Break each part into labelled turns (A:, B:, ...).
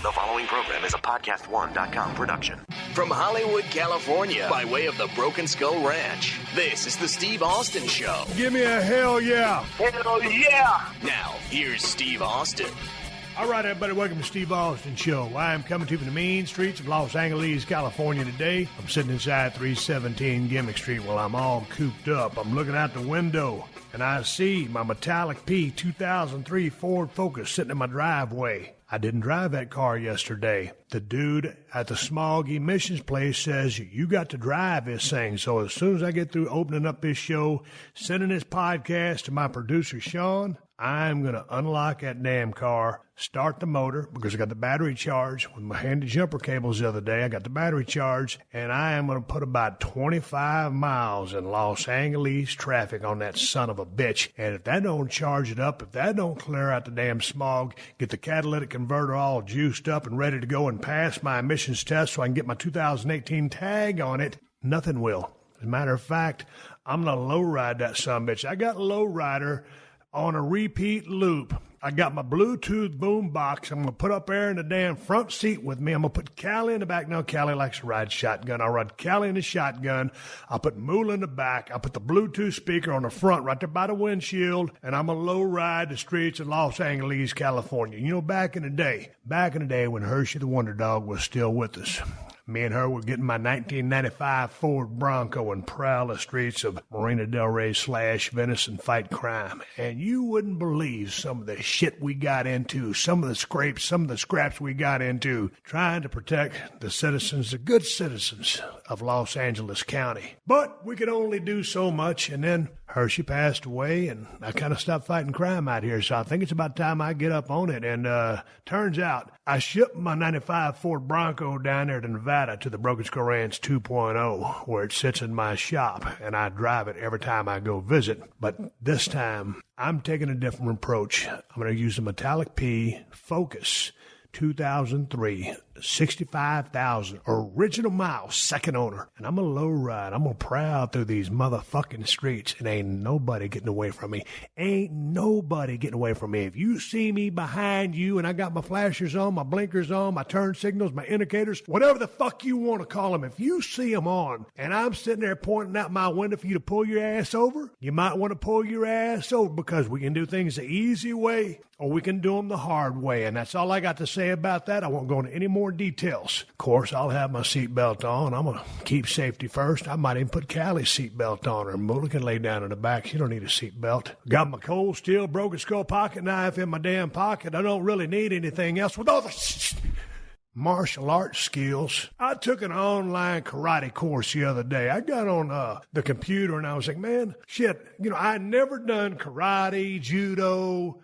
A: The following program is a PodcastOne.com production.
B: From Hollywood, California, by way of the Broken Skull Ranch, this is the Steve Austin Show.
C: Give me a hell yeah.
B: Hell yeah. Now, here's Steve Austin.
C: All right, everybody, welcome to Steve Austin Show. I am coming to you from the mean streets of Los Angeles, California today. I'm sitting inside 317 Gimmick Street while I'm all cooped up. I'm looking out the window, and I see my metallic P 2003 Ford Focus sitting in my driveway. I didn't drive that car yesterday. The dude at the smog emissions place says, you got to drive this thing. So as soon as I get through opening up this show, sending this podcast to my producer, Sean, I'm going to unlock that damn car, start the motor, because I got the battery charged. With my handy jumper cables the other day, I got the battery charged, and I am going to put about 25 miles in Los Angeles traffic on that son of a bitch. And if that don't charge it up, if that don't clear out the damn smog, get the catalytic converter all juiced up and ready to go and pass my emissions test so I can get my 2018 tag on it, nothing will. As a matter of fact, I'm going to low-ride that son of a bitch. I got low-rider on a repeat loop. I got my Bluetooth boom box. I'm going to put up there in the damn front seat with me. I'm going to put Callie in the back. No, Callie likes to ride shotgun. I'll ride Callie in the shotgun. I'll put Moolah in the back. I'll put the Bluetooth speaker on the front right there by the windshield, and I'm going to low ride the streets of Los Angeles, California. You know, back in the day when Hershey the Wonder Dog was still with us, me and her were getting my 1995 Ford Bronco and prowl the streets of Marina Del Rey / Venice and fight crime. And you wouldn't believe some of the shit we got into, some of the scraps we got into, trying to protect the citizens, the good citizens of Los Angeles County. But we could only do so much, and then Hershey passed away, and I kind of stopped fighting crime out here, so I think it's about time I get up on it. And turns out I shipped my 95 Ford Bronco down there to Nevada to the Broken Skull Ranch 2.0, where it sits in my shop, and I drive it every time I go visit. But this time, I'm taking a different approach. I'm going to use the Metallic P Focus 2003, 65,000 original miles, second owner. And I'm a low ride. I'm going to prowl through these motherfucking streets, and ain't nobody getting away from me. Ain't nobody getting away from me. If you see me behind you and I got my flashers on, my blinkers on, my turn signals, my indicators, whatever the fuck you want to call them, if you see them on and I'm sitting there pointing out my window for you to pull your ass over, you might want to pull your ass over, because we can do things the easy way or we can do them the hard way. And that's all I got to say about that. I won't go into any more details. Of course, I'll have my seatbelt on. I'm going to keep safety first. I might even put Callie's seatbelt on her. Moolah can lay down in the back. She don't need a seatbelt. Got my cold steel Broken Skull pocket knife in my damn pocket. I don't really need anything else. With all the martial arts skills, I took an online karate course the other day. I got on the computer and I was like, man, shit, I never done karate, judo,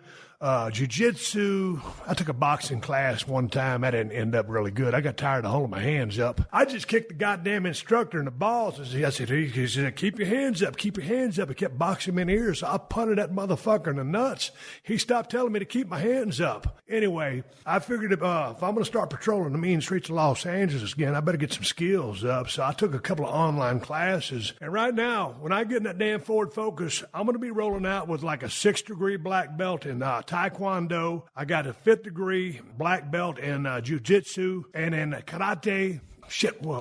C: jiu-jitsu. I took a boxing class one time. That didn't end up really good. I got tired of holding my hands up. I just kicked the goddamn instructor in the balls. I said, he said, keep your hands up, keep your hands up. He kept boxing me in the ears. So I punted that motherfucker in the nuts. He stopped telling me to keep my hands up. Anyway, I figured if I'm going to start patrolling the mean streets of Los Angeles again, I better get some skills up. So I took a couple of online classes. And right now, when I get in that damn Ford Focus, I'm going to be rolling out with like a 6th-degree black belt in Taekwondo. I got a 5th-degree black belt in jiu-jitsu and in karate.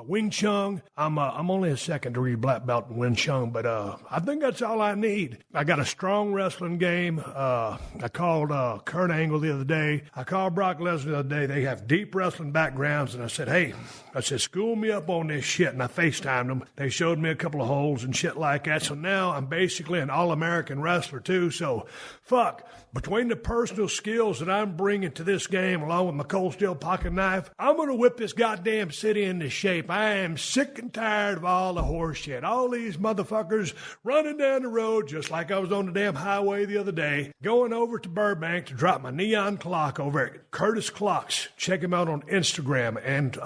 C: Wing Chun. I'm only a 2nd-degree black belt in Wing Chun, but I think that's all I need. I got a strong wrestling game. I called Kurt Angle the other day. I called Brock Lesnar the other day. They have deep wrestling backgrounds, and I said, hey, school me up on this shit, and I FaceTimed them. They showed me a couple of holes and shit like that, so now I'm basically an all-American wrestler, too, so fuck. Between the personal skills that I'm bringing to this game, along with my cold steel pocket knife, I'm going to whip this goddamn city into shape. I am sick and tired of all the horse shit. All these motherfuckers running down the road just like I was on the damn highway the other day, going over to Burbank to drop my neon clock over at Curtis Clocks. Check him out on Instagram and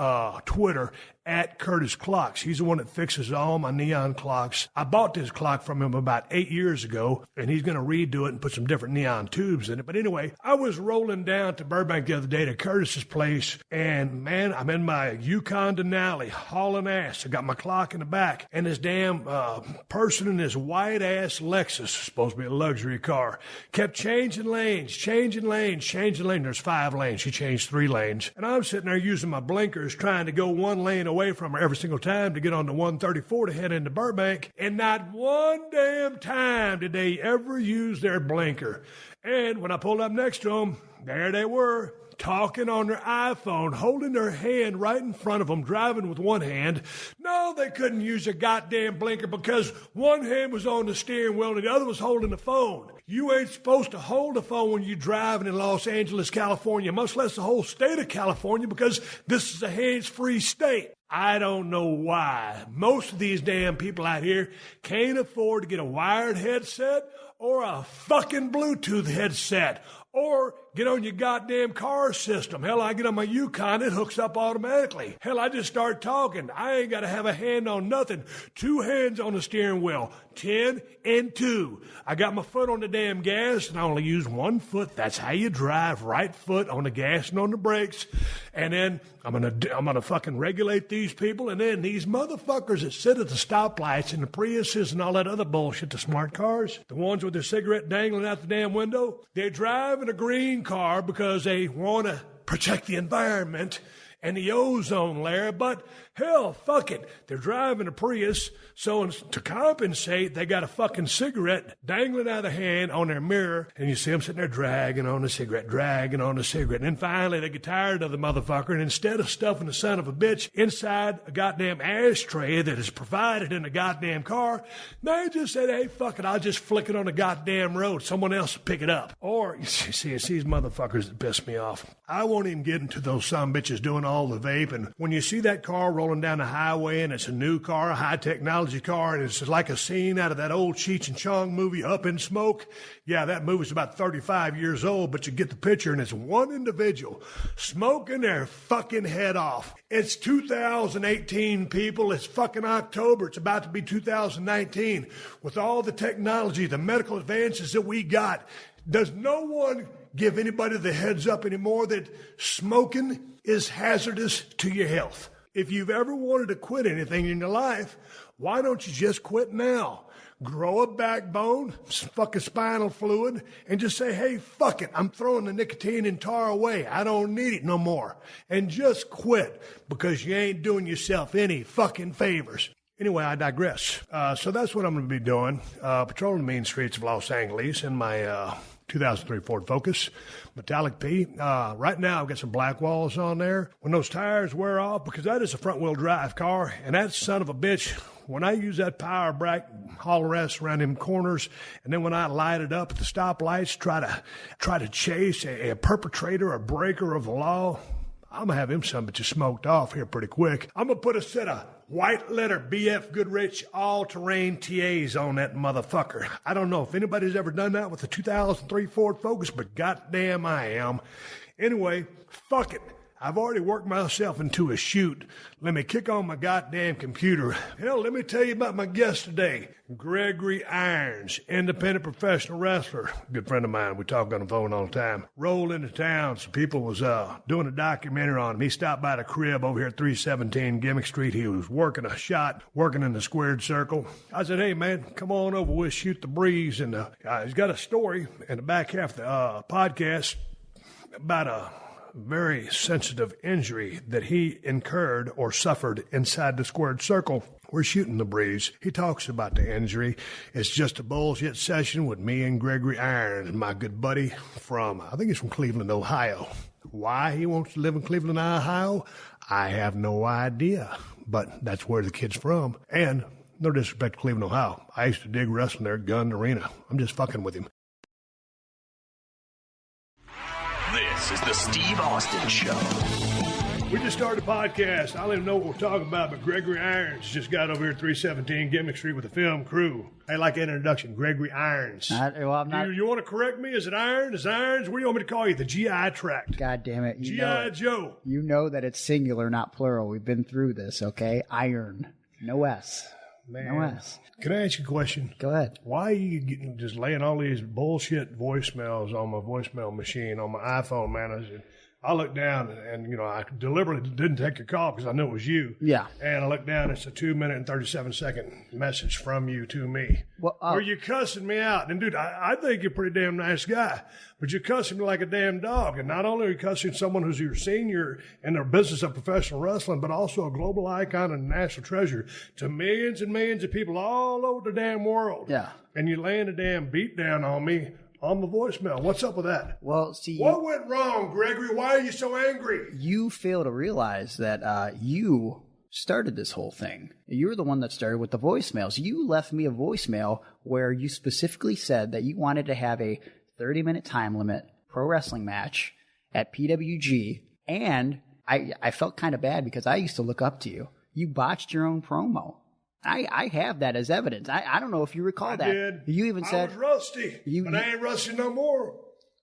C: Twitter at Curtis Clocks. He's the one that fixes all my neon clocks. I bought this clock from him about 8 years ago, and he's going to redo it and put some different neon tubes in it. But anyway, I was rolling down to Burbank the other day to Curtis's place, and man, I'm in my Yukon Denali hauling ass. I got my clock in the back, and this damn person in this white-ass Lexus, supposed to be a luxury car, kept changing lanes. There's 5 lanes. She changed 3 lanes. And I'm sitting there using my blinkers, trying to go 1 lane away from her every single time to get on the 134 to head into Burbank. And not one damn time did they ever use their blinker. And when I pulled up next to them, there they were, talking on their iPhone, holding their hand right in front of them, driving with one hand. No, they couldn't use a goddamn blinker because one hand was on the steering wheel and the other was holding the phone. You ain't supposed to hold the phone when you're driving in Los Angeles, California, much less the whole state of California, because this is a hands-free state. I don't know why. Most of these damn people out here can't afford to get a wired headset or a fucking Bluetooth headset, or get on your goddamn car system. Hell, I get on my Yukon, it hooks up automatically. Hell, I just start talking. I ain't got to have a hand on nothing. 2 hands on the steering wheel. 10 and 2. I got my foot on the damn gas, and I only use 1 foot. That's how you drive. Right foot on the gas and on the brakes. And then I'm gonna fucking regulate these people, and then these motherfuckers that sit at the stoplights and the Priuses and all that other bullshit, the smart cars, the ones with their cigarette dangling out the damn window, they drive in a green car because they want to protect the environment and the ozone layer, but hell, fuck it. They're driving a Prius, so to compensate, they got a fucking cigarette dangling out of the hand on their mirror, and you see them sitting there dragging on the cigarette. And then finally they get tired of the motherfucker, and instead of stuffing the son of a bitch inside a goddamn ashtray that is provided in the goddamn car, they just said, hey, fuck it, I'll just flick it on the goddamn road. Someone else will pick it up. Or, you see, it's these motherfuckers that piss me off. I won't even get into those some bitches doing all the vape, and when you see that car rolling down the highway and it's a new car, a high technology car, and it's like a scene out of that old Cheech and Chong movie, Up in Smoke. Yeah, that movie's about 35 years old, but you get the picture, and it's one individual smoking their fucking head off. It's 2018, people. It's fucking October. It's about to be 2019. With all the technology, the medical advances that we got, does no one give anybody the heads up anymore that smoking is hazardous to your health? If you've ever wanted to quit anything in your life, why don't you just quit now? Grow a backbone, some fucking spinal fluid, and just say, hey, fuck it, I'm throwing the nicotine and tar away. I don't need it no more. And just quit, because you ain't doing yourself any fucking favors. Anyway, I digress. So that's what I'm going to be doing, patrolling the mean streets of Los Angeles in my 2003 Ford Focus, metallic P. Right now, I've got some black walls on there. When those tires wear off, because that is a front-wheel drive car, and that son of a bitch, when I use that power brake, haul ass around them corners, and then when I light it up at the stoplights, try to chase a perpetrator, a breaker of the law, I'm going to have him some bitches smoked off here pretty quick. I'm going to put a set of white letter BF Goodrich all-terrain TAs on that motherfucker. I don't know if anybody's ever done that with the 2003 Ford Focus, but goddamn I am. Anyway, fuck it. I've already worked myself into a shoot. Let me kick on my goddamn computer. Hell, let me tell you about my guest today. Gregory Irons, independent professional wrestler. Good friend of mine. We talk on the phone all the time. Rolled into town. Some people was doing a documentary on him. He stopped by the crib over here at 317 Gimmick Street. He was working a shot, working in the squared circle. I said, hey, man, come on over. We'll shoot the breeze. And he's got a story in the back half of the podcast about a very sensitive injury that he incurred or suffered inside the squared circle. We're shooting the breeze. He talks about the injury. It's just a bullshit session with me and Gregory Irons, my good buddy from, I think he's from Cleveland, Ohio. Why he wants to live in Cleveland, Ohio, I have no idea, but that's where the kid's from. And no disrespect to Cleveland, Ohio. I used to dig wrestling there at Gun Arena. I'm just fucking with him.
B: This is the Steve Austin Show.
C: We just started a podcast. I don't even know what we're talking about, but Gregory Irons just got over here at 317 Gimmick Street with the film crew. I like that introduction, Gregory Irons.
D: I'm not.
C: You want to correct me? Is it Iron? Is Irons? What do you want me to call you? The GI tract.
D: God damn it.
C: G.I. Joe.
D: You know that it's singular, not plural. We've been through this, okay? Iron. No S.
C: Man.
D: No S.
C: Can I ask you a question?
D: Go ahead.
C: Why are you just laying all these bullshit voicemails on my voicemail machine, on my iPhone, man? I looked down and, I deliberately didn't take your call because I knew it was you.
D: Yeah.
C: And I looked down, it's a 2-minute and 37-second message from you to me.
D: Well,
C: where you cussing me out. And, dude, I think you're a pretty damn nice guy, but you're cussing me like a damn dog. And not only are you cussing someone who's your senior in their business of professional wrestling, but also a global icon and national treasure to millions and millions of people all over the damn world.
D: Yeah.
C: And you're laying a damn beat down on me. On the voicemail. What's up with that?
D: Well, see.
C: What went wrong, Gregory? Why are you so angry?
D: You fail to realize that you started this whole thing. You were the one that started with the voicemails. You left me a voicemail where you specifically said that you wanted to have a 30-minute time limit pro wrestling match at PWG. And I felt kind of bad because I used to look up to you. You botched your own promo. I have that as evidence. I don't know if you recall that.
C: I did.
D: You even said...
C: I was rusty, but I ain't rusty no more.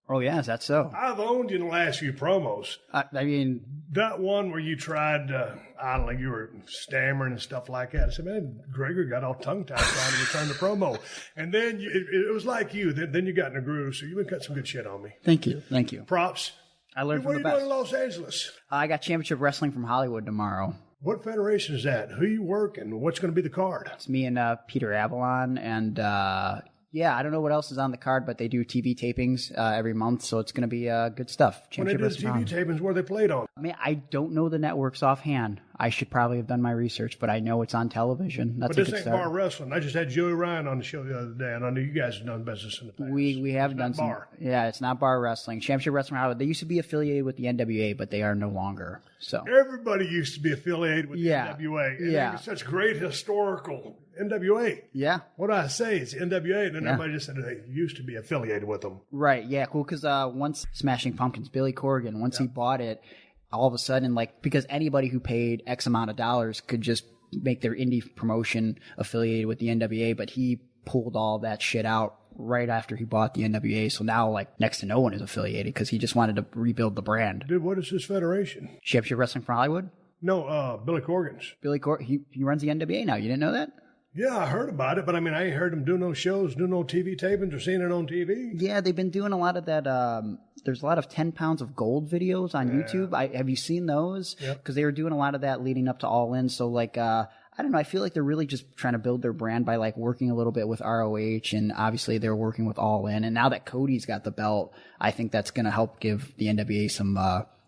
D: Oh, yeah, is that so?
C: I've owned you in the last few promos.
D: I mean...
C: That one where you tried, I don't know, you were stammering and stuff like that. I said, man, Gregory got all tongue-tied trying to return the promo. And then it was like you. Then you got in a groove, so you've been cutting some good shit on me.
D: Thank you. Thank you.
C: Props.
D: I learned from the best.
C: What are you doing in Los Angeles?
D: I got Championship Wrestling from Hollywood tomorrow.
C: What federation is that? Who you working? What's going to be the card?
D: It's me and Peter Avalon, and I don't know what else is on the card, but they do TV tapings every month, so it's going to be good stuff.
C: When they do the TV tapings, where they played on?
D: I mean, I don't know the networks offhand. I should probably have done my research, but I know it's on television. That's
C: but this ain't bar wrestling. I just had Joey Ryan on the show the other day, and I know you guys have done business in the past.
D: We have done some bar. Yeah, it's not bar wrestling. Championship Wrestling Hollywood. They used to be affiliated with the NWA, but they are no longer. So
C: everybody used to be affiliated with the NWA. And
D: yeah,
C: it was such great historical NWA.
D: Yeah.
C: What do I say? It's NWA, and then everybody just said they used to be affiliated with them.
D: Right. Yeah. Cool. Because once Smashing Pumpkins, Billy Corgan, once he bought it, all of a sudden, because anybody who paid X amount of dollars could just make their indie promotion affiliated with the NWA, but he pulled all that shit out right after he bought the NWA. So now, next to no one is affiliated because he just wanted to rebuild the brand.
C: Dude, what is this federation?
D: Championship Wrestling for Hollywood?
C: No, Billy Corgan's.
D: Billy Corgan, he runs the NWA now. You didn't know that?
C: Yeah, I heard about it, but I mean, I ain't heard them do no shows, do no TV tapings, or seen it on TV.
D: Yeah, they've been doing a lot of that. There's a lot of 10 pounds of gold videos on YouTube. Have you seen those? Because they were doing a lot of that leading up to All In. So, I don't know. I feel like they're really just trying to build their brand by, working a little bit with ROH, and obviously they're working with All In. And now that Cody's got the belt, I think that's going to help give the NWA some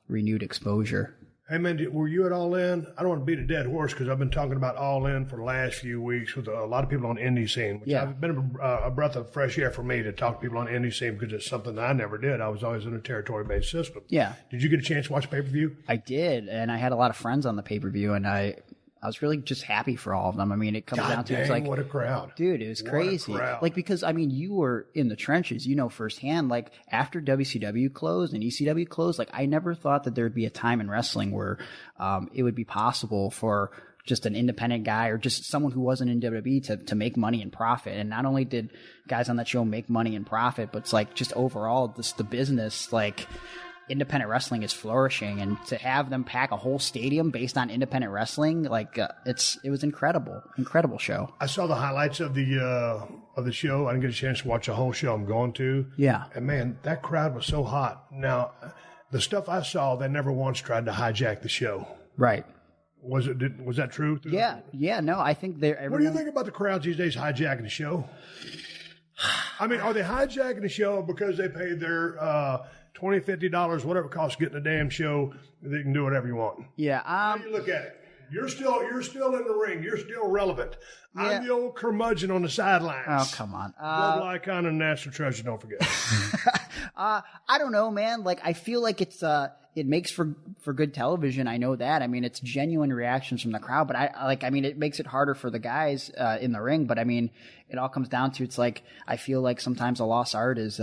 D: renewed exposure.
C: Hey, man, were you at All In? I don't want to beat a dead horse because I've been talking about All In for the last few weeks with a lot of people on the indie scene. Which I've been a breath of fresh air for me to talk to people on the indie scene because it's something that I never did. I was always in a territory-based system.
D: Yeah.
C: Did you get a chance to watch pay-per-view?
D: I did, and I had a lot of friends on the pay-per-view, and I was really just happy for all of them. I mean, it comes down to it's
C: what a crowd.
D: Dude, it was crazy. Because, I mean, you were in the trenches, firsthand. After WCW closed and ECW closed, I never thought that there'd be a time in wrestling where it would be possible for just an independent guy or just someone who wasn't in WWE to make money and profit. And not only did guys on that show make money and profit, but it's just overall, the business, independent wrestling is flourishing, and to have them pack a whole stadium based on independent wrestling, it was incredible show.
C: I saw the highlights of the show. I didn't get a chance to watch the whole show. I'm going to.
D: Yeah.
C: And man, that crowd was so hot. Now, the stuff I saw, they never once tried to hijack the show.
D: Right.
C: Was that true?
D: Yeah. Yeah. No, I think
C: What do you think about the crowds these days hijacking the show? I mean, are they hijacking the show because they paid their $20, $50, whatever it costs getting a damn show? They can do whatever you want.
D: Yeah.
C: How do you look at it? You're still in the ring. You're still relevant. Yeah. I'm the old curmudgeon on the sidelines.
D: Oh, come on.
C: Global icon and national treasure. Don't forget.
D: I don't know, man. I feel like it makes for good television. I know that. I mean, it's genuine reactions from the crowd, but it makes it harder for the guys in the ring. But I mean, it all comes down to I feel like sometimes a lost art is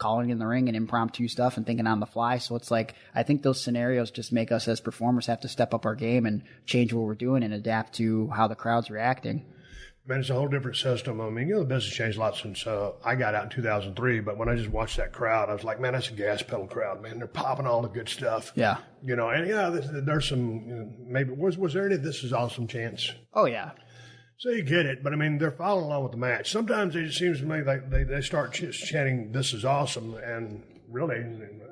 D: calling in the ring and impromptu stuff and thinking on the fly. So it's like, I think those scenarios just make us as performers have to step up our game and change what we're doing and adapt to how the crowd's reacting.
C: Man, it's a whole different system. I mean, the business changed a lot since I got out in 2003. But when I just watched that crowd, I was like, man, that's a gas pedal crowd, man. They're popping all the good stuff.
D: Yeah.
C: And there's some, maybe, was there any This Is Awesome chants?
D: Oh, yeah.
C: So you get it. But, I mean, they're following along with the match. Sometimes it just seems to me like they start chanting, This Is Awesome. And really,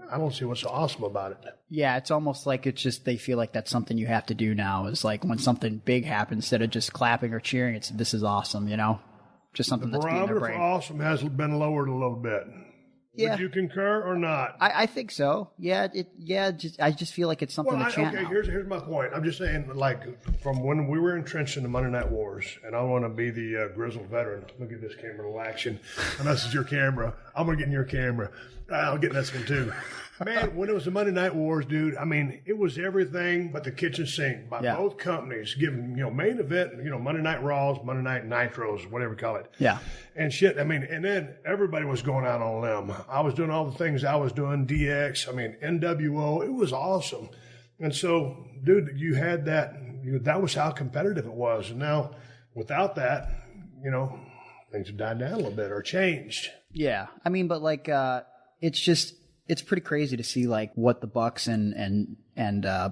C: I don't see what's so awesome about it.
D: Yeah, it's almost like it's just they feel like that's something you have to do now. Is like when something big happens, instead of just clapping or cheering, it's This Is Awesome, Just something that's being in their brain.
C: The barometer for awesome has been lowered a little bit.
D: Yeah.
C: Would you concur or not?
D: I think so. Yeah, I just feel like it's something to chant now.
C: Here's my point. I'm just saying, like, from when we were entrenched in the Monday Night Wars, and I want to be the grizzled veteran. Look at this camera, a little action. And this is your camera. I'm going to get in your camera. I'll get in this one, too. Man, when it was the Monday Night Wars, dude, I mean, it was everything but the kitchen sink by both companies giving, main event, Monday Night Raws, Monday Night Nitros, whatever you call it.
D: Yeah.
C: And shit, I mean, and then everybody was going out on a limb. I was doing all the things I was doing, DX, I mean, NWO. It was awesome. And so, dude, you had that. That was how competitive it was. And now, without that, things have died down a little bit or changed.
D: Yeah. I mean, but like, it's pretty crazy to see like what the Bucks and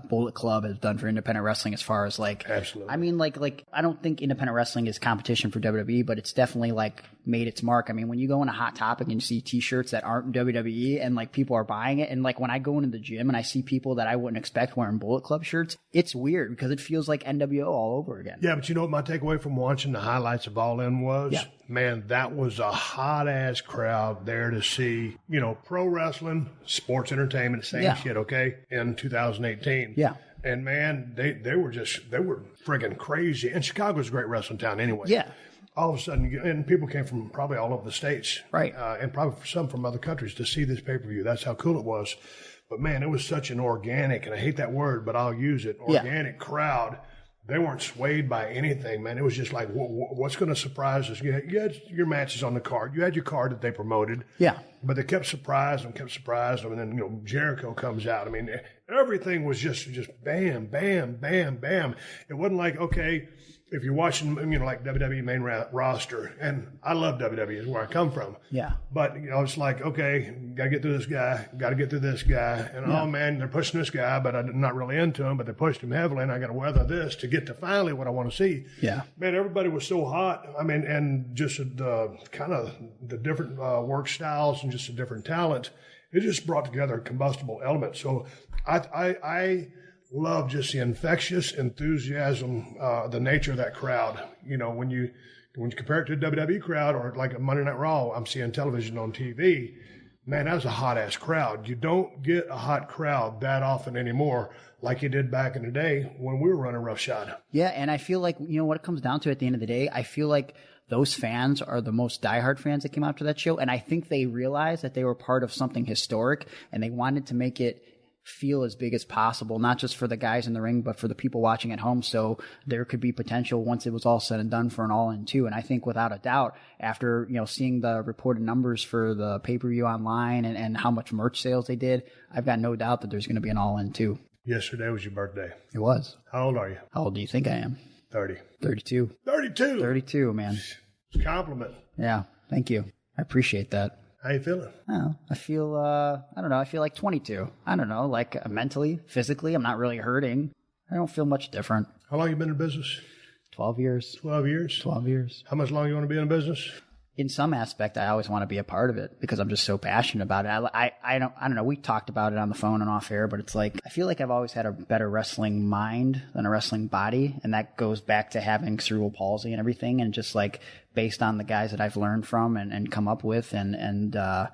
D: Bullet Club has done for independent wrestling as far as like,
C: absolutely.
D: I mean, like I don't think independent wrestling is competition for WWE, but it's definitely like made its mark. I mean, when you go in a Hot Topic and you see T-shirts that aren't WWE and like people are buying it, and like when I go into the gym and I see people that I wouldn't expect wearing Bullet Club shirts, it's weird because it feels like NWO all over again.
C: Yeah, but you know what my takeaway from watching the highlights of All In was?
D: Yeah.
C: Man, that was a hot-ass crowd there to see, pro wrestling, sports entertainment, same shit, okay, in 2018.
D: Yeah.
C: And, man, they were friggin' crazy. And Chicago's a great wrestling town anyway.
D: Yeah.
C: All of a sudden, and people came from probably all over the states.
D: Right.
C: And probably some from other countries to see this pay-per-view. That's how cool it was. But, man, it was such an organic, and I hate that word, but I'll use it, organic crowd. They weren't swayed by anything, man. It was just like, what's going to surprise us? You had your matches on the card. You had your card that they promoted.
D: Yeah.
C: But they kept surprising them. And then, Jericho comes out. I mean, everything was just bam, bam, bam, bam. It wasn't like, okay, if you're watching, like WWE main roster, and I love WWE, is where I come from.
D: Yeah.
C: But, it's like, okay, got to get through this guy, and oh man, they're pushing this guy, but I'm not really into him, but they pushed him heavily, and I got to weather this to get to finally what I want to see.
D: Yeah.
C: Man, everybody was so hot. I mean, and just the kind of the different work styles and just the different talent, it just brought together a combustible element. So I love just the infectious enthusiasm, the nature of that crowd. When you compare it to a WWE crowd or like a Monday Night Raw, I'm seeing television on TV, man, that was a hot-ass crowd. You don't get a hot crowd that often anymore like you did back in the day when we were running roughshod.
D: Yeah, and I feel like, what it comes down to at the end of the day, I feel like those fans are the most diehard fans that came out to that show, and I think they realized that they were part of something historic, and they wanted to make it feel as big as possible, not just for the guys in the ring, but for the people watching at home. So there could be potential once it was all said and done for an All In too. And I think without a doubt, after, seeing the reported numbers for the pay-per-view online and how much merch sales they did, I've got no doubt that there's going to be an All In too.
C: Yesterday was your birthday.
D: It was.
C: How old are you?
D: How old do you think I am?
C: 30.
D: 32.
C: 32?
D: 32, man.
C: It's a compliment.
D: Yeah. Thank you. I appreciate that.
C: How you feeling?
D: I feel, I don't know. I feel like 22. I don't know, like mentally, physically, I'm not really hurting. I don't feel much different.
C: How long you been in business?
D: 12 years.
C: 12 years?
D: 12 years.
C: How much longer you want to be in business?
D: In some aspect, I always want to be a part of it because I'm just so passionate about it. I don't know. We talked about it on the phone and off air, but it's like, I feel like I've always had a better wrestling mind than a wrestling body. And that goes back to having cerebral palsy and everything. And just like based on the guys that I've learned from and come up with. And I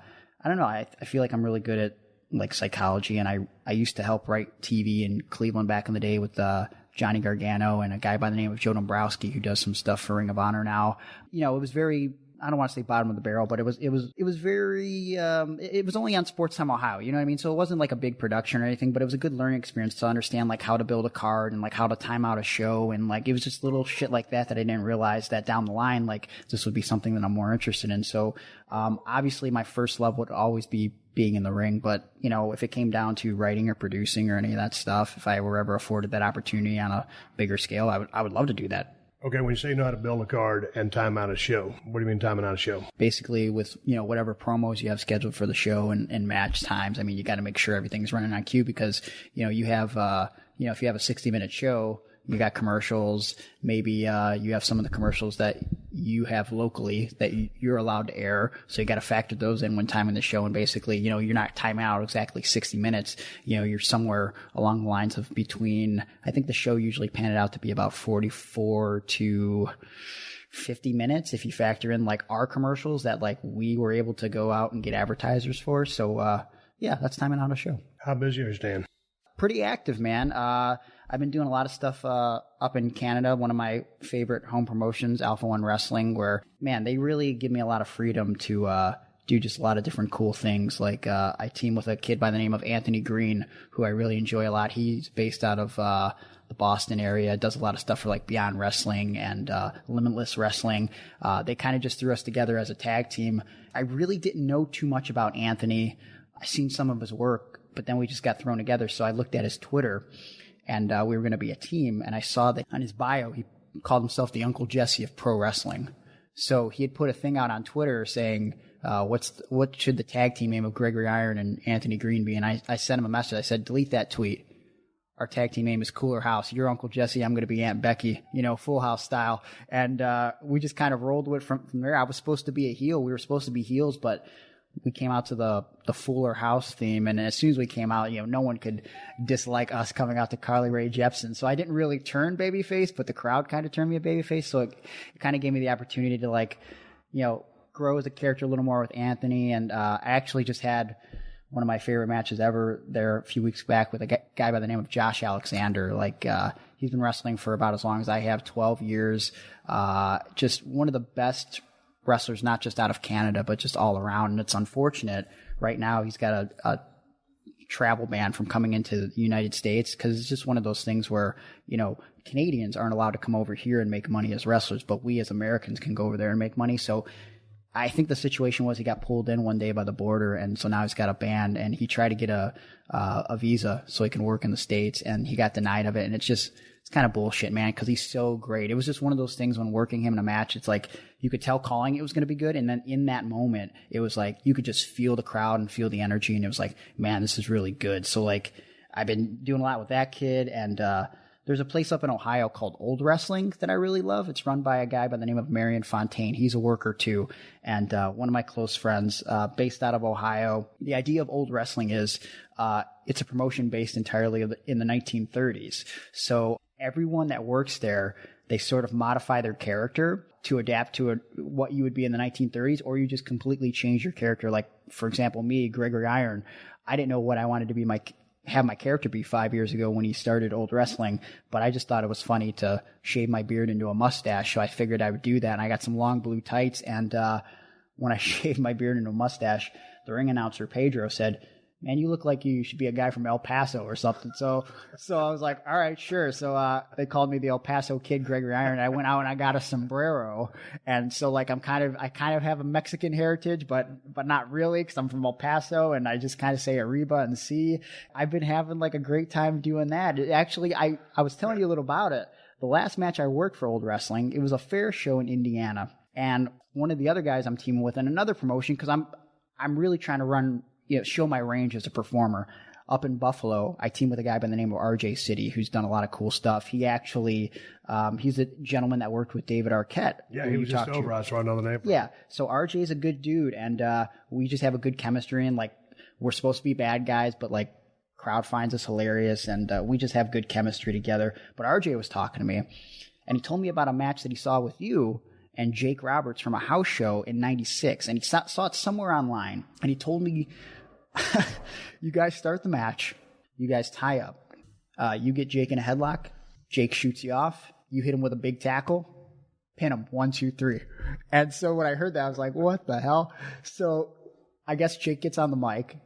D: don't know. I feel like I'm really good at like psychology. And I used to help write TV in Cleveland back in the day with, Johnny Gargano and a guy by the name of Joe Dombrowski who does some stuff for Ring of Honor now. It was very, don't want to say bottom of the barrel, but it was very, it was only on Sports Time Ohio, you know what I mean? So it wasn't like a big production or anything, but it was a good learning experience to understand like how to build a card and like how to time out a show. And like, it was just little shit like that I didn't realize that down the line, like this would be something that I'm more interested in. So, obviously my first love would always be being in the ring, but you know, if it came down to writing or producing or any of that stuff, if I were ever afforded that opportunity on a bigger scale, I would love to do that.
C: Okay, when you say you know how to build a card and time out a show, what do you mean timing out a show?
D: Basically with, you know, whatever promos you have scheduled for the show and match times. I mean, you got to make sure everything's running on cue because, you know, you have, you know, if you have a 60-minute show, you got commercials, maybe you have some of the commercials that you have locally that you're allowed to air. So you got to factor those in when timing the show. And basically, you know, you're not timing out exactly 60 minutes. You know, you're somewhere along the lines of between, I think the show usually panned it out to be about 44 to 50 minutes if you factor in like our commercials that like we were able to go out and get advertisers for. So, yeah, that's timing out a show.
C: How busy are you, Stan?
D: Pretty active, man. I've been doing a lot of stuff up in Canada, one of my favorite home promotions, Alpha One Wrestling, where, man, they really give me a lot of freedom to do just a lot of different cool things. Like I team with a kid by the name of Anthony Green, who I really enjoy a lot. He's based out of the Boston area, does a lot of stuff for like Beyond Wrestling and Limitless Wrestling. They kind of just threw us together as a tag team. I really didn't know too much about Anthony. I seen some of his work, but then we just got thrown together. So I looked at his Twitter, and we were going to be a team. And I saw that on his bio, he called himself the Uncle Jesse of pro wrestling. So he had put a thing out on Twitter saying, what should the tag team name of Gregory Irons and Anthony Green be? And I sent him a message. I said, delete that tweet. Our tag team name is Cooler House. You're Uncle Jesse. I'm going to be Aunt Becky, you know, Full House style. And we just kind of rolled with it from there. I was supposed to be a heel. We were supposed to be heels, but we came out to the Fuller House theme, and as soon as we came out, you know, no one could dislike us coming out to Carly Rae Jepsen. So I didn't really turn babyface, but the crowd kind of turned me a babyface. So it kind of gave me the opportunity to, like, you know, grow as a character a little more with Anthony. And I actually just had one of my favorite matches ever there a few weeks back with a guy by the name of Josh Alexander. Like, he's been wrestling for about as long as I have, 12 years. Just one of the best wrestlers, not just out of Canada, but just all around. And it's unfortunate right now he's got a travel ban from coming into the United States because it's just one of those things where, you know, Canadians aren't allowed to come over here and make money as wrestlers, but we as Americans can go over there and make money. So I think the situation was he got pulled in one day by the border, and so now he's got a ban, and he tried to get a visa so he can work in the States, and he got denied of it. And it's kind of bullshit, man, because he's so great. It was just one of those things when working him in a match, it's like you could tell calling it was going to be good, and then in that moment, it was like you could just feel the crowd and feel the energy, and it was like, man, this is really good. So, like, I've been doing a lot with that kid, and there's a place up in Ohio called Olde Wrestling that I really love. It's run by a guy by the name of Marion Fontaine. He's a worker too, and one of my close friends based out of Ohio. The idea of Olde Wrestling is it's a promotion based entirely in the 1930s. So everyone that works there, they sort of modify their character to adapt to what you would be in the 1930s, or you just completely change your character. Like, for example, me, Gregory Irons, I didn't know what I wanted to be have my character be 5 years ago when he started Olde Wrestling, but I just thought it was funny to shave my beard into a mustache, so I figured I would do that. And I got some long blue tights, and when I shaved my beard into a mustache, the ring announcer, Pedro, said, man, you look like you should be a guy from El Paso or something. So I was like, all right, sure. So they called me the El Paso Kid, Gregory Irons. I went out and I got a sombrero. And so, like, I kind of have a Mexican heritage, but not really, because I'm from El Paso, and I just kind of say Arriba and C. I've been having, like, a great time doing that. Actually, I was telling you a little about it. The last match I worked for Olde Wrestling, it was a fair show in Indiana. And one of the other guys I'm teaming with in another promotion, because I'm really trying to show my range as a performer. Up in Buffalo, I team with a guy by the name of RJ City, who's done a lot of cool stuff. He actually, he's a gentleman that worked with David Arquette.
C: Yeah, he was just over. I saw another name.
D: Yeah, so RJ is a good dude, and we just have a good chemistry, and, like, we're supposed to be bad guys, but, like, crowd finds us hilarious, and we just have good chemistry together. But RJ was talking to me, and he told me about a match that he saw with you and Jake Roberts from a house show in '96, and he saw it somewhere online, and he told me, you guys start the match, you guys tie up, you get Jake in a headlock, Jake shoots you off, you hit him with a big tackle, pin him, 1, 2, 3. And so when I heard that, I was like, what the hell? So I guess Jake gets on the mic,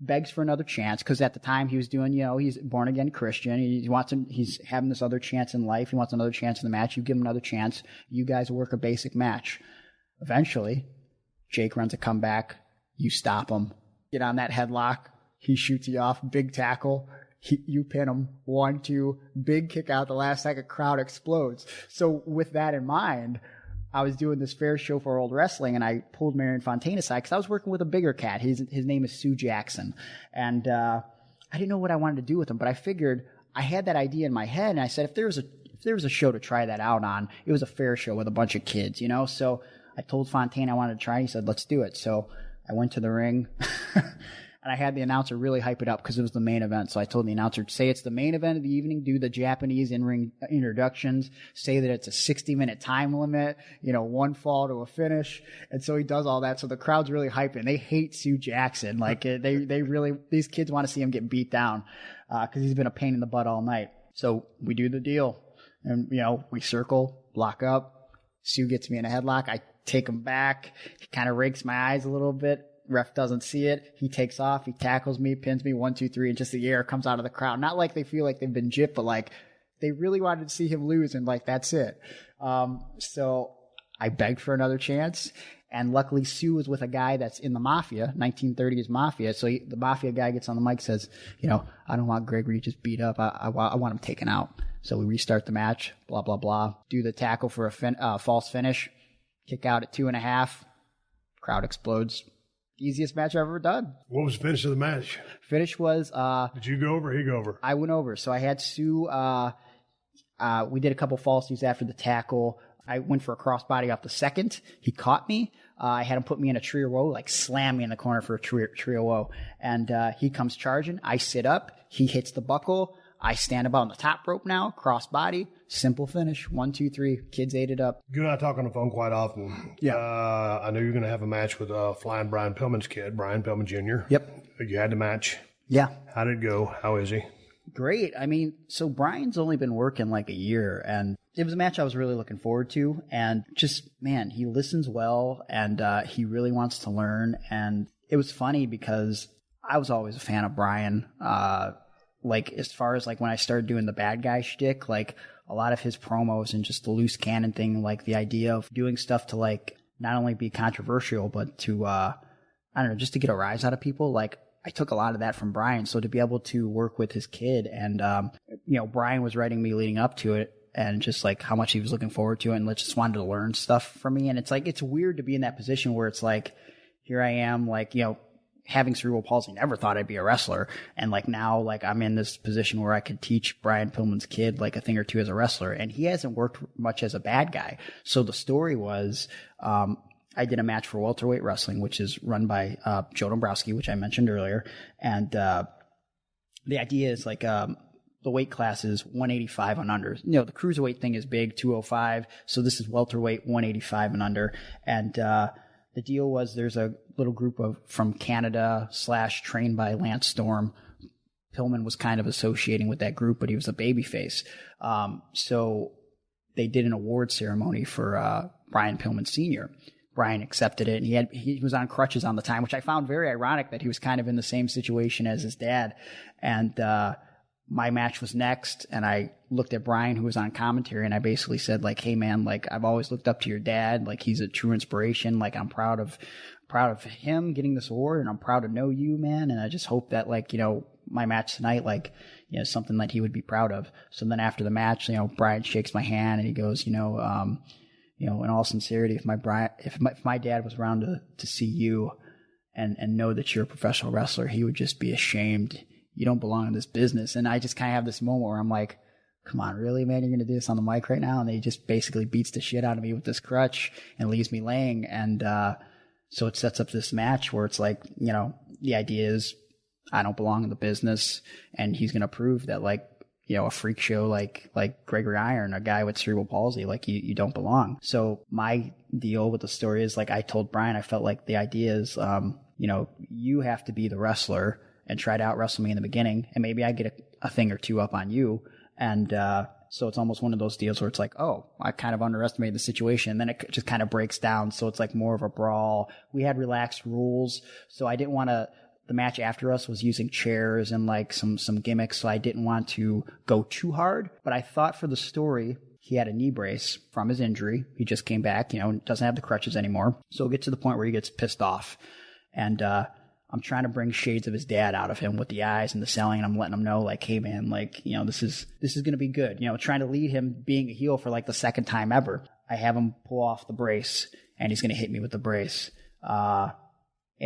D: begs for another chance, because at the time he was doing, he's born again Christian. He's having this other chance in life. He wants another chance in the match. You give him another chance. You guys work a basic match. Eventually, Jake runs a comeback. You stop him. Get on that headlock. He shoots you off. Big tackle. You pin him. 1, 2. Big kick out. The last second, crowd explodes. So with that in mind, I was doing this fair show for Olde Wrestling, and I pulled Marion Fontaine aside because I was working with a bigger cat. His name is Sue Jackson. And I didn't know what I wanted to do with him, but I figured I had that idea in my head, and I said if there was a show to try that out on, it was a fair show with a bunch of kids, So I told Fontaine I wanted to try. He said, let's do it. So I went to the ring, and I had the announcer really hype it up because it was the main event. So I told the announcer, say it's the main event of the evening, do the Japanese in-ring introductions, say that it's a 60-minute time limit, 1 fall to a finish. And so he does all that. So the crowd's really hyping. They hate Sue Jackson. Like they really, these kids want to see him get beat down because he's been a pain in the butt all night. So we do the deal. And, we circle, block up. Sue gets me in a headlock. I take him back. He kind of rakes my eyes a little bit. Ref doesn't see it. He takes off. He tackles me, pins me, 1, 2, 3, and just the air comes out of the crowd. Not like they feel like they've been gypped, but like they really wanted to see him lose, and like that's it. So I begged for another chance, and luckily Sue was with a guy that's in the Mafia, 1930s Mafia. So the Mafia guy gets on the mic, says, I don't want Gregory just beat up. I want him taken out. So we restart the match, blah, blah, blah. Do the tackle for a false finish. Kick out at 2.5. Crowd explodes. Easiest match I've ever done.
C: What was the finish of the match? Finish was... Did you go over or he go over?
D: I went over. So I had Sue... we did a couple falsies after the tackle. I went for a crossbody off the second. He caught me. I had him put me in a trio woe, like slam me in the corner for a trio woe. And he comes charging. I sit up. He hits the buckle. I stand about on the top rope now, crossbody, simple finish, 1, 2, 3. Kids ate it up.
C: You and I talk on the phone quite often.
D: Yeah.
C: I know you're going to have a match with Flying Brian Pillman's kid, Brian Pillman Jr.
D: Yep.
C: You had the match.
D: Yeah.
C: How did it go? How is he?
D: Great. I mean, so Brian's only been working like a year, and it was a match I was really looking forward to. And just, man, he listens well, and he really wants to learn. And it was funny because I was always a fan of Brian. Like, as far as, like, when I started doing the bad guy shtick, like, a lot of his promos and just the loose cannon thing, like, the idea of doing stuff to, like, not only be controversial, but to, I don't know, just to get a rise out of people, like, I took a lot of that from Brian. So to be able to work with his kid and, Brian was writing me leading up to it and just, like, how much he was looking forward to it and just wanted to learn stuff from me. And it's, like, it's weird to be in that position where it's, like, here I am, like, having cerebral palsy, never thought I'd be a wrestler. And like now, like I'm in this position where I could teach Brian Pillman's kid like a thing or two as a wrestler. And he hasn't worked much as a bad guy. So the story was, I did a match for welterweight wrestling, which is run by, Joe Dombrowski, which I mentioned earlier. And, the idea is like, the weight class is 185 and under. The cruiserweight thing is big, 205. So this is welterweight, 185 and under. And, the deal was there's a little group from Canada / trained by Lance Storm. Pillman was kind of associating with that group, but he was a babyface. So they did an award ceremony for Brian Pillman Sr. Brian accepted it, and he was on crutches on the time, which I found very ironic that he was kind of in the same situation as his dad. And my match was next, and I looked at Brian, who was on commentary, and I basically said, like, hey, man, like, I've always looked up to your dad. Like, he's a true inspiration. Like, I'm proud of him getting this award, and I'm proud to know you, man. And I just hope that, like, my match tonight, like, something that he would be proud of. So then after the match, Brian shakes my hand, and he goes, in all sincerity, if my dad was around to see you and know that you're a professional wrestler, he would just be ashamed. You don't belong in this business. And I just kind of have this moment where I'm like, come on, really, man? You're going to do this on the mic right now? And he just basically beats the shit out of me with this crutch and leaves me laying. And so it sets up this match where it's like, the idea is I don't belong in the business. And he's going to prove that, like, a freak show like Gregory Irons, a guy with cerebral palsy, like you don't belong. So my deal with the story is, like, I told Brian, I felt like the idea is, you have to be the wrestler and try to out wrestle me in the beginning, and maybe I get a thing or two up on you, and so it's almost one of those deals where it's like, oh, I kind of underestimated the situation. And then it just kind of breaks down. So it's like more of a brawl. We had relaxed rules. So I didn't want to, the match after us was using chairs and like some gimmicks. So I didn't want to go too hard, but I thought for the story, he had a knee brace from his injury. He just came back, doesn't have the crutches anymore. So we'll get to the point where he gets pissed off. And, I'm trying to bring shades of his dad out of him with the eyes and the selling, and I'm letting him know, like, hey man, like, this is going to be good. Trying to lead him being a heel for like the second time ever. I have him pull off the brace, and he's going to hit me with the brace. And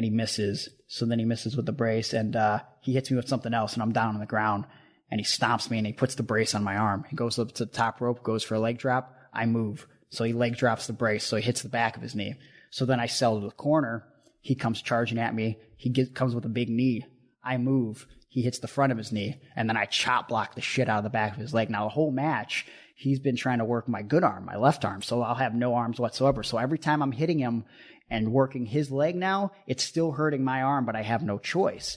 D: he misses. So then he misses with the brace, and he hits me with something else, and I'm down on the ground, and he stomps me, and he puts the brace on my arm. He goes up to the top rope, goes for a leg drop. I move. So he leg drops the brace, so he hits the back of his knee. So then I sell to the corner. He comes charging at me. He comes with a big knee. I move. He hits the front of his knee. And then I chop block the shit out of the back of his leg. Now, the whole match, he's been trying to work my good arm, my left arm. So I'll have no arms whatsoever. So every time I'm hitting him and working his leg now, it's still hurting my arm, but I have no choice.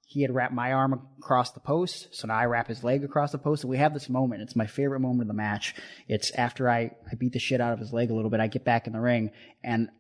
D: He had wrapped my arm across the post, so now I wrap his leg across the post, and we have this moment. It's my favorite moment of the match. It's after I beat the shit out of his leg a little bit, I get back in the ring, and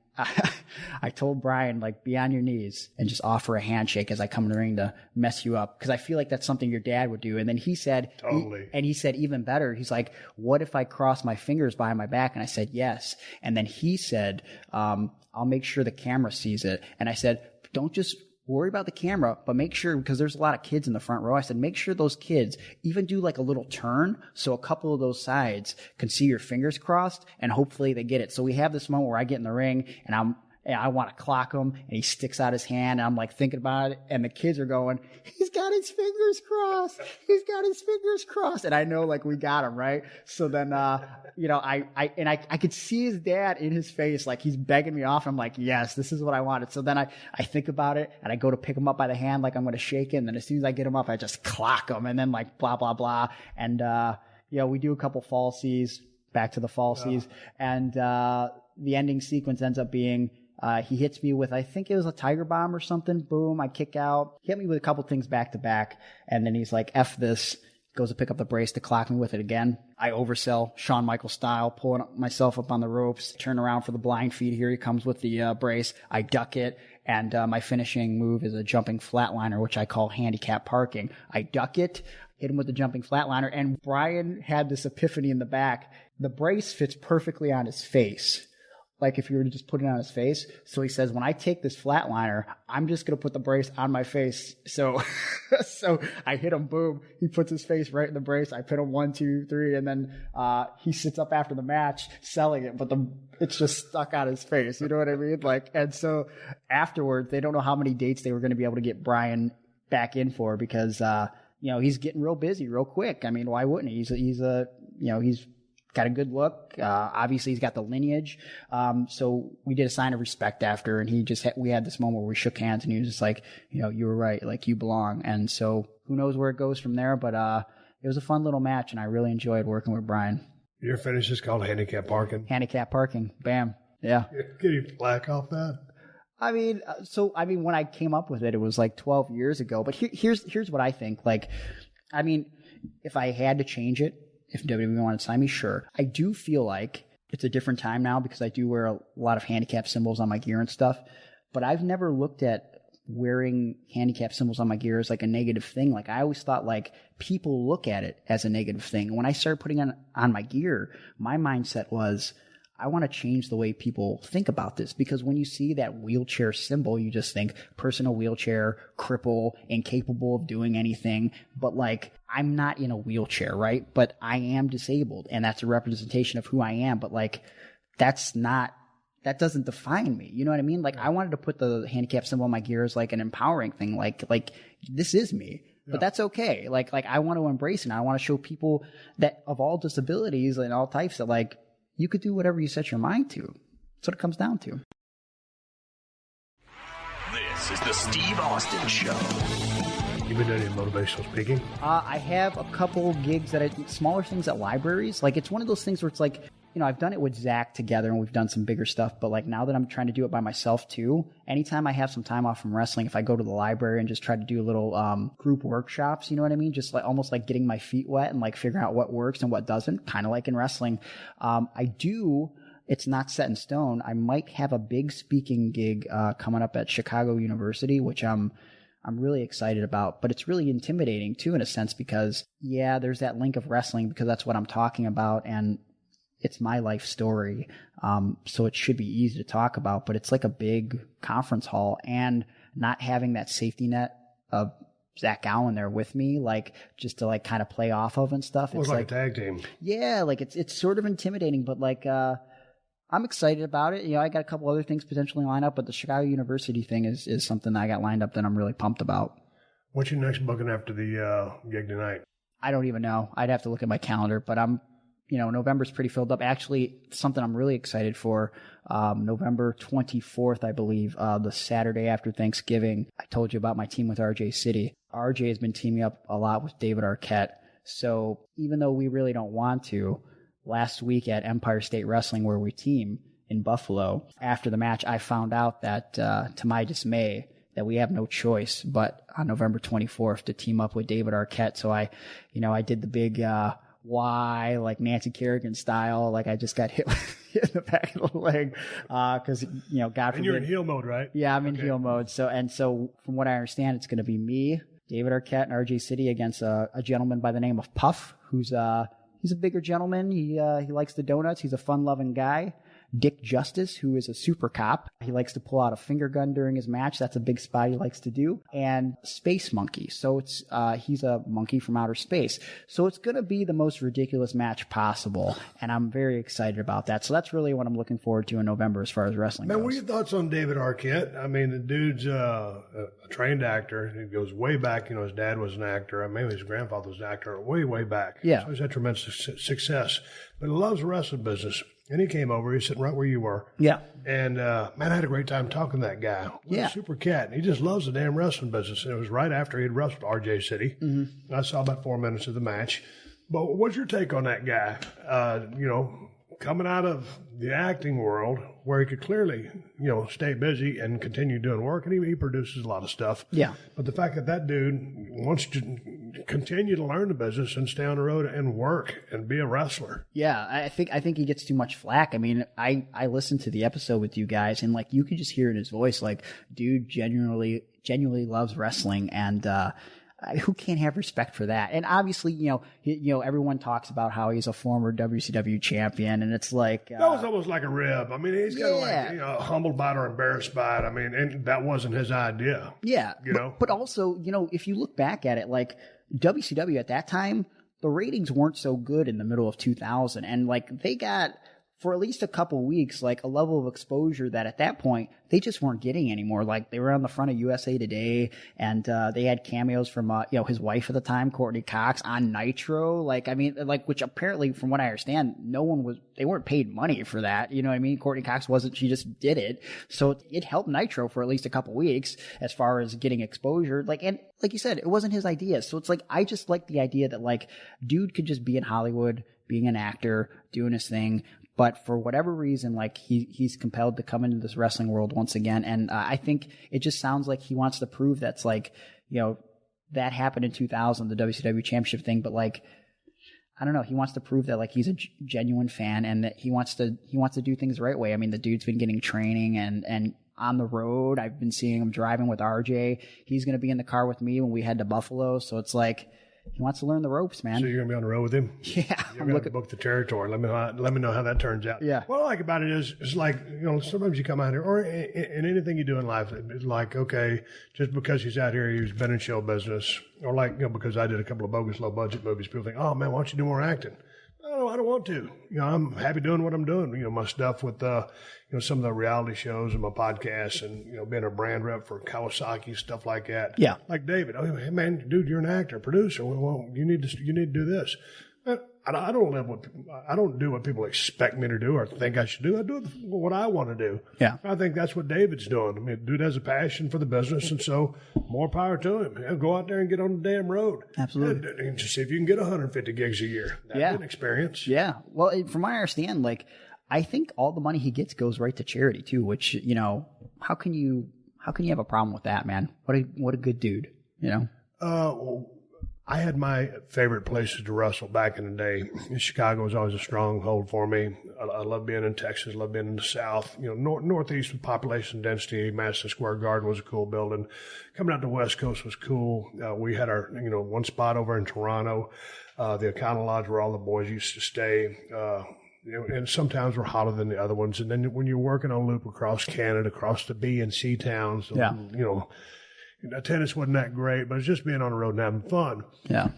D: I told Brian, like, be on your knees and just offer a handshake as I come in the ring to mess you up, because I feel like that's something your dad would do. And then he said,
C: totally.
D: He said even better. He's like, what if I cross my fingers behind my back? And I said, yes. And then he said, I'll make sure the camera sees it. And I said, don't just worry about the camera, but make sure, because there's a lot of kids in the front row. I said, make sure those kids even do like a little turn so a couple of those sides can see your fingers crossed, and hopefully they get it. So we have this moment where I get in the ring and I want to clock him, and he sticks out his hand, and I'm like thinking about it, and the kids are going, he's got his fingers crossed. He's got his fingers crossed. And I know, like, we got him, right? So then, I could see his dad in his face, like he's begging me off. I'm like, yes, this is what I wanted. So then I think about it, and I go to pick him up by the hand, like I'm going to shake him. And then as soon as I get him up, I just clock him, and then like blah, blah, blah. And, we do a couple falsies, back to the falsies. And, the ending sequence ends up being, he hits me with, I think it was a Tiger Bomb or something. Boom, I kick out. He hit me with a couple things back to back. And then he's like, F this. Goes to pick up the brace to clock me with it again. I oversell Shawn Michaels style, pulling myself up on the ropes, turn around for the blind feed. Here he comes with the brace. I duck it. And my finishing move is a jumping flatliner, which I call handicap parking. I duck it, hit him with the jumping flatliner. And Brian had this epiphany in the back. The brace fits perfectly on his face, like if you were to just put it on his face. So he says, when I take this flatliner, I'm just going to put the brace on my face. So I hit him, boom. He puts his face right in the brace. I put him 1, 2, 3. And then he sits up after the match selling it, but it's just stuck on his face. You know what I mean? Like, and so afterwards, they don't know how many dates they were going to be able to get Brian back in for, because, he's getting real busy real quick. I mean, why wouldn't he? He's got a good look. Obviously he's got the lineage. So we did a sign of respect after, and we had this moment where we shook hands, and he was just like, you were right. Like, you belong. And so who knows where it goes from there, but, it was a fun little match, and I really enjoyed working with Brian.
C: Your finish is called handicap parking.
D: Handicap parking. Bam. Yeah.
C: Get your flack off that.
D: I mean, when I came up with it, it was like 12 years ago, but here's what I think. Like, I mean, if I had to change it, if WWE wanted to sign me, sure. I do feel like it's a different time now, because I do wear a lot of handicap symbols on my gear and stuff. But I've never looked at wearing handicap symbols on my gear as like a negative thing. Like, I always thought like people look at it as a negative thing. When I started putting on my gear, my mindset was, I want to change the way people think about this, because when you see that wheelchair symbol, you just think person in a wheelchair, cripple, incapable of doing anything. But like, I'm not in a wheelchair, right? But I am disabled, and that's a representation of who I am. But like, that doesn't define me. You know what I mean? Like, I wanted to put the handicap symbol on my gear as like an empowering thing. Like this is me. Yeah. But that's okay. Like I want to embrace it. I want to show people that of all disabilities and all types that like, you could do whatever you set your mind to. That's what it comes down to.
B: This is the Steve Austin Show.
C: You been doing any motivational speaking?
D: I have a couple gigs smaller things at libraries. Like, it's one of those things where it's like, I've done it with Zach together and we've done some bigger stuff, but like now that I'm trying to do it by myself too, anytime I have some time off from wrestling, if I go to the library and just try to do little group workshops, you know what I mean? Just like almost like getting my feet wet and like figuring out what works and what doesn't, kind of like in wrestling. It's not set in stone. I might have a big speaking gig coming up at Chicago University, which I'm really excited about, but it's really intimidating too in a sense because, yeah, there's that link of wrestling because that's what I'm talking about and it's my life story. So it should be easy to talk about, but it's like a big conference hall and not having that safety net of Zach Allen there with me, like just to like kind of play off of and stuff.
C: It's like a tag team.
D: Yeah, like it's sort of intimidating, but like I'm excited about it. I got a couple other things potentially lined up, but the Chicago University thing is something that I got lined up that I'm really pumped about.
C: What's your next booking after the gig tonight?
D: I don't even know. I'd have to look at my calendar, but November's pretty filled up. Actually, something I'm really excited for, November 24th, I believe, the Saturday after Thanksgiving. I told you about my team with RJ City. RJ has been teaming up a lot with David Arquette. So even though we really don't want to, last week at Empire State Wrestling, where we team in Buffalo, after the match, I found out that, to my dismay, that we have no choice but on November 24th to team up with David Arquette. So I did the big why, like Nancy Kerrigan style, like I just got hit in the back of the leg because, God forbid.
C: And you're in heel mode, right?
D: Yeah, I'm in heel mode. So from what I understand, it's going to be me, David Arquette, and RJ City against a gentleman by the name of Puff, who's he's a bigger gentleman. He likes the donuts. He's a fun-loving guy. Dick Justice, who is a super cop. He likes to pull out a finger gun during his match. That's a big spot he likes to do. And Space Monkey. So it's he's a monkey from outer space. So it's going to be the most ridiculous match possible. And I'm very excited about that. So that's really what I'm looking forward to in November as far as wrestling goes.
C: What are your thoughts on David Arquette? I mean, the dude's a trained actor. He goes way back. His dad was an actor. Maybe his grandfather was an actor way, way back.
D: Yeah.
C: So he's had tremendous success. But he loves the wrestling business. And he came over. He's sitting right where you were.
D: Yeah.
C: And, man, I had a great time talking to that guy. What a super cat. And he just loves the damn wrestling business. And it was right after he had wrestled RJ City. Mm-hmm. I saw about 4 minutes of the match. But what's your take on that guy? Coming out of the acting world where he could clearly, stay busy and continue doing work. And he produces a lot of stuff.
D: Yeah.
C: But the fact that dude wants to continue to learn the business and stay on the road and work and be a wrestler.
D: Yeah, I think he gets too much flack. I mean, I listened to the episode with you guys and like you could just hear in his voice, like, dude genuinely loves wrestling and who can't have respect for that? And obviously, everyone talks about how he's a former WCW champion, and it's like
C: that was almost like a rib. I mean, he's kind of like humbled by it or embarrassed by it. I mean, and that wasn't his idea.
D: Yeah, but also, if you look back at it, like WCW at that time, the ratings weren't so good in the middle of 2000, and like they got, for at least a couple weeks, like a level of exposure that at that point they just weren't getting anymore. Like they were on the front of USA Today, and they had cameos from his wife at the time, Courtney Cox, on Nitro. Like, I mean, like, which apparently, from what I understand, they weren't paid money for that. You know what I mean? Courtney Cox she just did it. So it helped Nitro for at least a couple weeks as far as getting exposure. Like, and like you said, it wasn't his idea. So it's like, I just like the idea that like, dude could just be in Hollywood, being an actor, doing his thing. But for whatever reason, like he's compelled to come into this wrestling world once again. And I think it just sounds like he wants to prove that's like, that happened in 2000, the WCW championship thing. But like, I don't know. He wants to prove that like he's a genuine fan and that he wants to do things the right way. I mean, the dude's been getting training and on the road. I've been seeing him driving with RJ. He's going to be in the car with me when we head to Buffalo. So it's like, he wants to learn the ropes, man.
C: So you're going to be on the road with him?
D: Yeah.
C: You're going to book the territory. Let me know how that turns out.
D: Yeah.
C: What I like about it is, it's like, sometimes you come out here, or in anything you do in life, it's like, okay, just because he's out here, he's been in show business, or like, because I did a couple of bogus low-budget movies, people think, oh, man, why don't you do more acting? No, I don't want to. I'm happy doing what I'm doing. My stuff with, some of the reality shows and my podcasts and, being a brand rep for Kawasaki, stuff like that.
D: Yeah.
C: Like David. Oh, hey, man, dude, you're an actor, producer. Well, you need to do this. I don't do what people expect me to do or think I should do. I do what I want to do.
D: Yeah.
C: I think that's what David's doing. I mean, dude has a passion for the business, and so more power to him. He'll go out there and get on the damn road.
D: Absolutely.
C: And just see if you can get 150 gigs a year. That'd be an experience.
D: Yeah. Well, from what I understand, like, I think all the money he gets goes right to charity too, which, you know, how can you have a problem with that, man? What a good dude, you know?
C: Well, I had my favorite places to wrestle back in the day. Chicago was always a stronghold for me. I love being in Texas, love being in the South. You know, Northeast with population density, Madison Square Garden was a cool building. Coming out to West Coast was cool. We had our, you know, one spot over in Toronto, the Econo Lodge where all the boys used to stay. You know, and sometimes we're hotter than the other ones. And then when you're working on loop across Canada, across the B and C towns, you know, tennis wasn't that great, but it's just being on the road and having fun.
D: Yeah.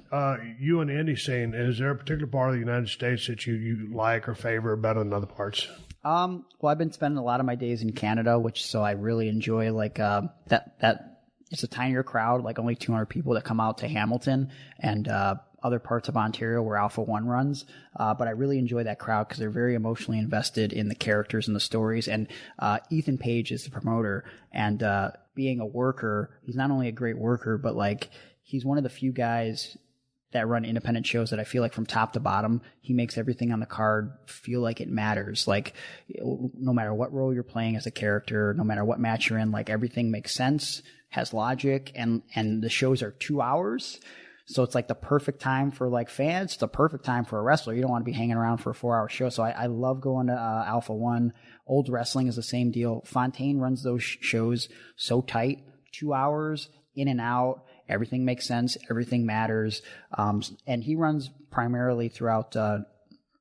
C: You and Andy saying, is there a particular part of the United States that you like or favor better than other parts?
D: Well, I've been spending a lot of my days in Canada, so I really enjoy like that. It's a tinier crowd, like only 200 people that come out to Hamilton and other parts of Ontario where Alpha One runs. But I really enjoy that crowd because they're very emotionally invested in the characters and the stories. And Ethan Page is the promoter, and being a worker, he's not only a great worker, but like he's one of the few guys that run independent shows that I feel like from top to bottom, he makes everything on the card feel like it matters. Like no matter what role you're playing as a character, no matter what match you're in, like everything makes sense, has logic, and the shows are 2 hours. So it's like the perfect time for like fans. It's the perfect time for a wrestler. You don't want to be hanging around for a 4-hour show. So I love going to Alpha One. Olde Wrestling is the same deal. Fontaine runs those shows so tight, 2 hours in and out. Everything makes sense. Everything matters. And he runs primarily throughout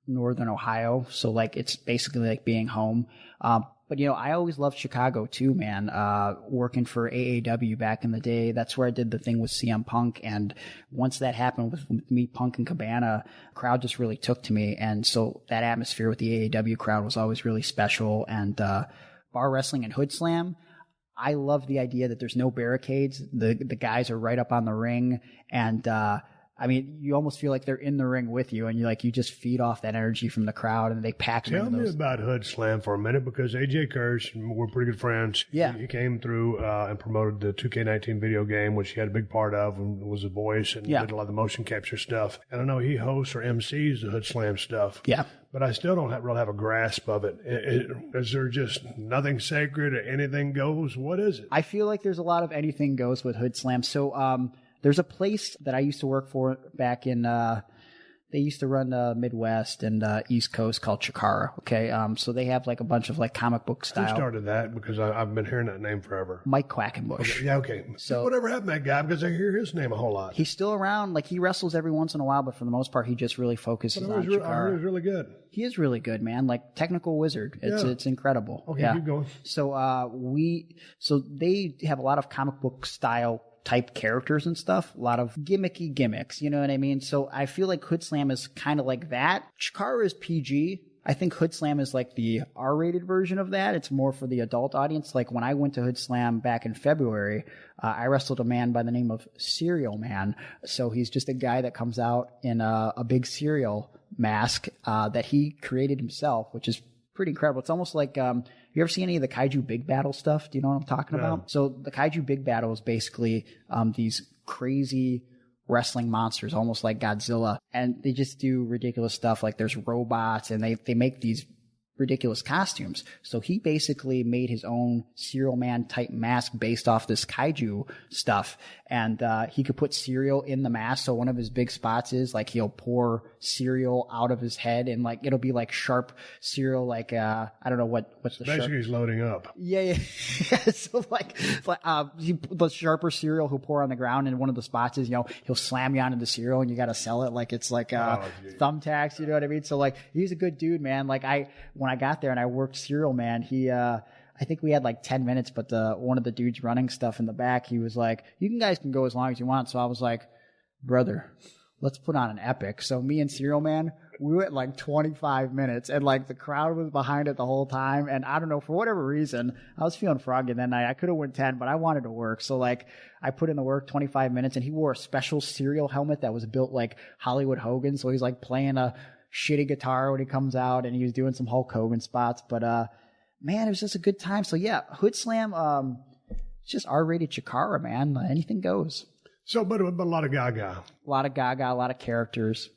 D: Northern Ohio. So like it's basically like being home. But, you know, I always loved Chicago too, man. Working for AAW back in the day, that's where I did the thing with CM Punk. And once that happened with me, Punk, and Cabana, crowd just really took to me. And so that atmosphere with the AAW crowd was always really special. And bar wrestling and HoodSlam, I love the idea that there's no barricades. The guys are right up on the ring. And I mean, you almost feel like they're in the ring with you, and you just feed off that energy from the crowd, and they pack them.
C: Tell me about HoodSlam for a minute, because AJ Kirsch, we're pretty good friends.
D: Yeah.
C: He came through and promoted the 2K19 video game, which he had a big part of, and was a voice and did a lot of the motion capture stuff. And I know he hosts or MCs the HoodSlam stuff.
D: Yeah.
C: But I still don't really have a grasp of it. Is there just nothing sacred or anything goes? What is it?
D: I feel like there's a lot of anything goes with HoodSlam. So, there's a place that I used to work for back in, they used to run Midwest and East Coast called Chikara. Okay. So they have like a bunch of like comic book style.
C: Who started that? Because I've been hearing that name forever.
D: Mike Quackenbush.
C: Okay. Yeah. Okay. So whatever happened to that guy? Because I hear his name a whole lot.
D: He's still around. Like he wrestles every once in a while, but for the most part, he just really focuses on Chikara.
C: I heard he was really good.
D: He is really good, man. Like technical wizard. It's incredible.
C: Okay. Keep going.
D: So, so they have a lot of comic book style type characters and stuff, a lot of gimmicky gimmicks, you know what I mean? So I feel like HoodSlam is kind of like that. Chikara is PG. I think HoodSlam is like the R-rated version of that. It's more for the adult audience. Like when I went to HoodSlam back in February, I wrestled a man by the name of Cereal Man. So he's just a guy that comes out in a big cereal mask that he created himself, which is pretty incredible. It's almost like, you ever see any of the Kaiju Big Battle stuff? Do you know what I'm talking about? So the Kaiju Big Battle is basically these crazy wrestling monsters, almost like Godzilla. And they just do ridiculous stuff. Like there's robots, and they make these ridiculous costumes. So he basically made his own Cereal Man type mask based off this kaiju stuff. And he could put cereal in the mask. So one of his big spots is like he'll pour cereal out of his head, and like it'll be like sharp cereal, like I don't know what's the
C: basically
D: sharp.
C: He's loading up.
D: Yeah. So like the sharper cereal he'll pour on the ground, and one of the spots is, he'll slam you onto the cereal and you got to sell it like it's like thumbtacks, you know what I mean? So like he's a good dude, man. Like when I got there and I worked Cereal Man, I think we had like 10 minutes, but one of the dudes running stuff in the back, he was like, you guys can go as long as you want. So I was like, brother, let's put on an epic. So me and Cereal Man, We went like 25 minutes, and like the crowd was behind it the whole time. And I don't know, for whatever reason, I was feeling froggy that night. I could have went 10, but I wanted to work. So like I put in the work 25 minutes, and he wore a special cereal helmet that was built like Hollywood Hogan. So he's like playing a shitty guitar when he comes out, and he was doing some Hulk Hogan spots. But man, it was just a good time. So yeah, HoodSlam, it's just R-rated Chikara, man. Anything goes.
C: So, but a lot of gaga.
D: A lot of gaga, a lot of characters.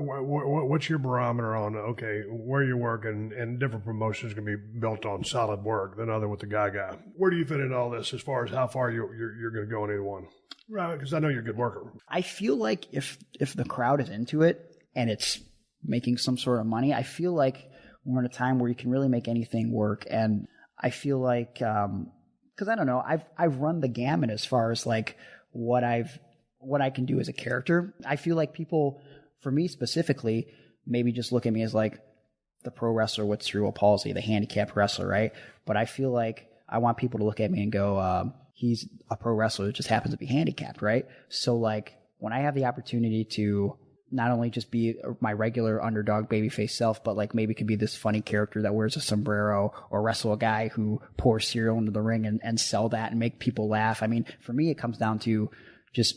C: What's your barometer on, okay, where you work and different promotions can be built on solid work than other with the gaga? Where do you fit in all this as far as how far you're going to go in either one? Right, because I know you're a good worker.
D: I feel like if the crowd is into it and it's making some sort of money, I feel like we're in a time where you can really make anything work. And I feel like, because I don't know, I've run the gamut as far as like what I can do as a character. I feel like people, for me specifically, maybe just look at me as like the pro wrestler with cerebral palsy, the handicapped wrestler, right? But I feel like I want people to look at me and go, he's a pro wrestler that just happens to be handicapped, right? So like when I have the opportunity to not only just be my regular underdog babyface self, but like maybe could be this funny character that wears a sombrero or wrestle a guy who pours cereal into the ring and sell that and make people laugh. I mean, for me, it comes down to just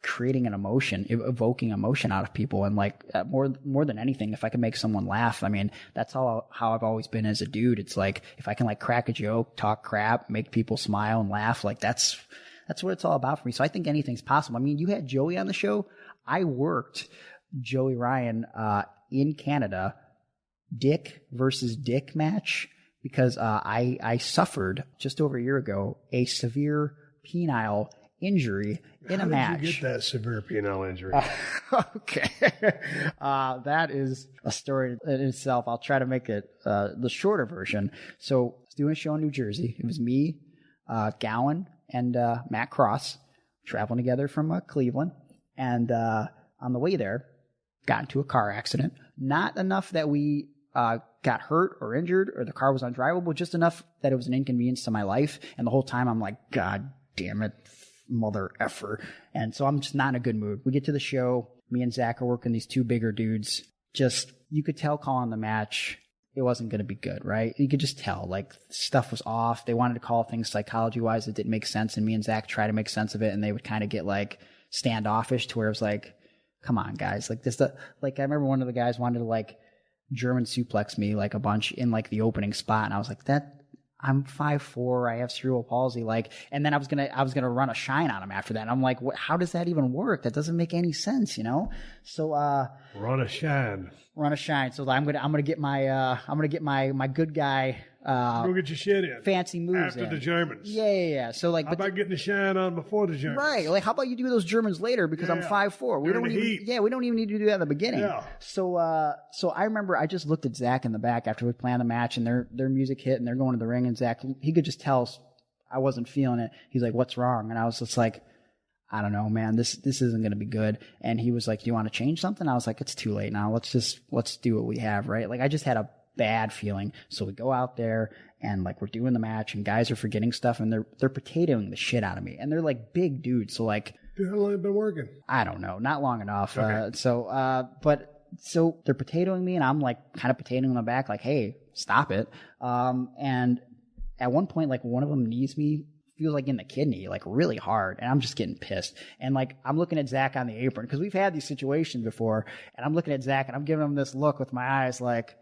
D: creating an emotion, evoking emotion out of people. And like more than anything, if I can make someone laugh, I mean, that's how I've always been as a dude. It's like, if I can like crack a joke, talk crap, make people smile and laugh, like that's what it's all about for me. So I think anything's possible. I mean, you had Joey on the show. I worked Joey Ryan in Canada, Dick versus Dick match, because I suffered just over a year ago a severe penile injury in a match.
C: How did you get that severe penile injury?
D: Okay. That is a story in itself. I'll try to make it the shorter version. So I was doing a show in New Jersey. It was me, Gowan, and Matt Cross traveling together from Cleveland. And on the way there, got into a car accident. Not enough that we got hurt or injured or the car was undrivable, just enough that it was an inconvenience to my life. And the whole time I'm like, God damn it, mother effer. And so I'm just not in a good mood. We get to the show. Me and Zach are working these two bigger dudes. Just, you could tell calling the match, it wasn't going to be good, right? You could just tell, like, stuff was off. They wanted to call things psychology-wise that didn't make sense, and me and Zach try to make sense of it, and they would kind of get, like, standoffish to where it was like, come on, guys. Like, like, I remember one of the guys wanted to, like, German suplex me, like, a bunch in, like, the opening spot, and I was like, I'm 5'4", I have cerebral palsy, like, and then I was gonna run a shine on him after that. And I'm like, how does that even work? That doesn't make any sense, you know? So,
C: run a shine. So I'm gonna get my good guy, go get your shit in.
D: Fancy moves
C: after the Germans.
D: Yeah. So like,
C: how about getting the shine on before the Germans?
D: Right. Like, how about you do those Germans later? Because I'm 5'4". We don't even need to do that in the beginning.
C: Yeah.
D: So I remember I just looked at Zach in the back after we planned the match, and their music hit, and they're going to the ring, and Zach, he could just tell I wasn't feeling it. He's like, "What's wrong?" And I was just like, I don't know, man, this isn't going to be good. And he was like, do you want to change something? I was like, it's too late now. Let's do what we have, right? Like, I just had a bad feeling. So we go out there and like, we're doing the match and guys are forgetting stuff and they're potatoing the shit out of me. And they're like big dudes. So like,
C: how long have you been working?
D: I don't know. Not long enough.
C: Okay.
D: So they're potatoing me and I'm like kind of potatoing them back like, hey, stop it. And at one point, like one of them knees me, feels like in the kidney, like really hard. And I'm just getting pissed. And like, I'm looking at Zach on the apron because we've had these situations before. And I'm looking at Zach and I'm giving him this look with my eyes like,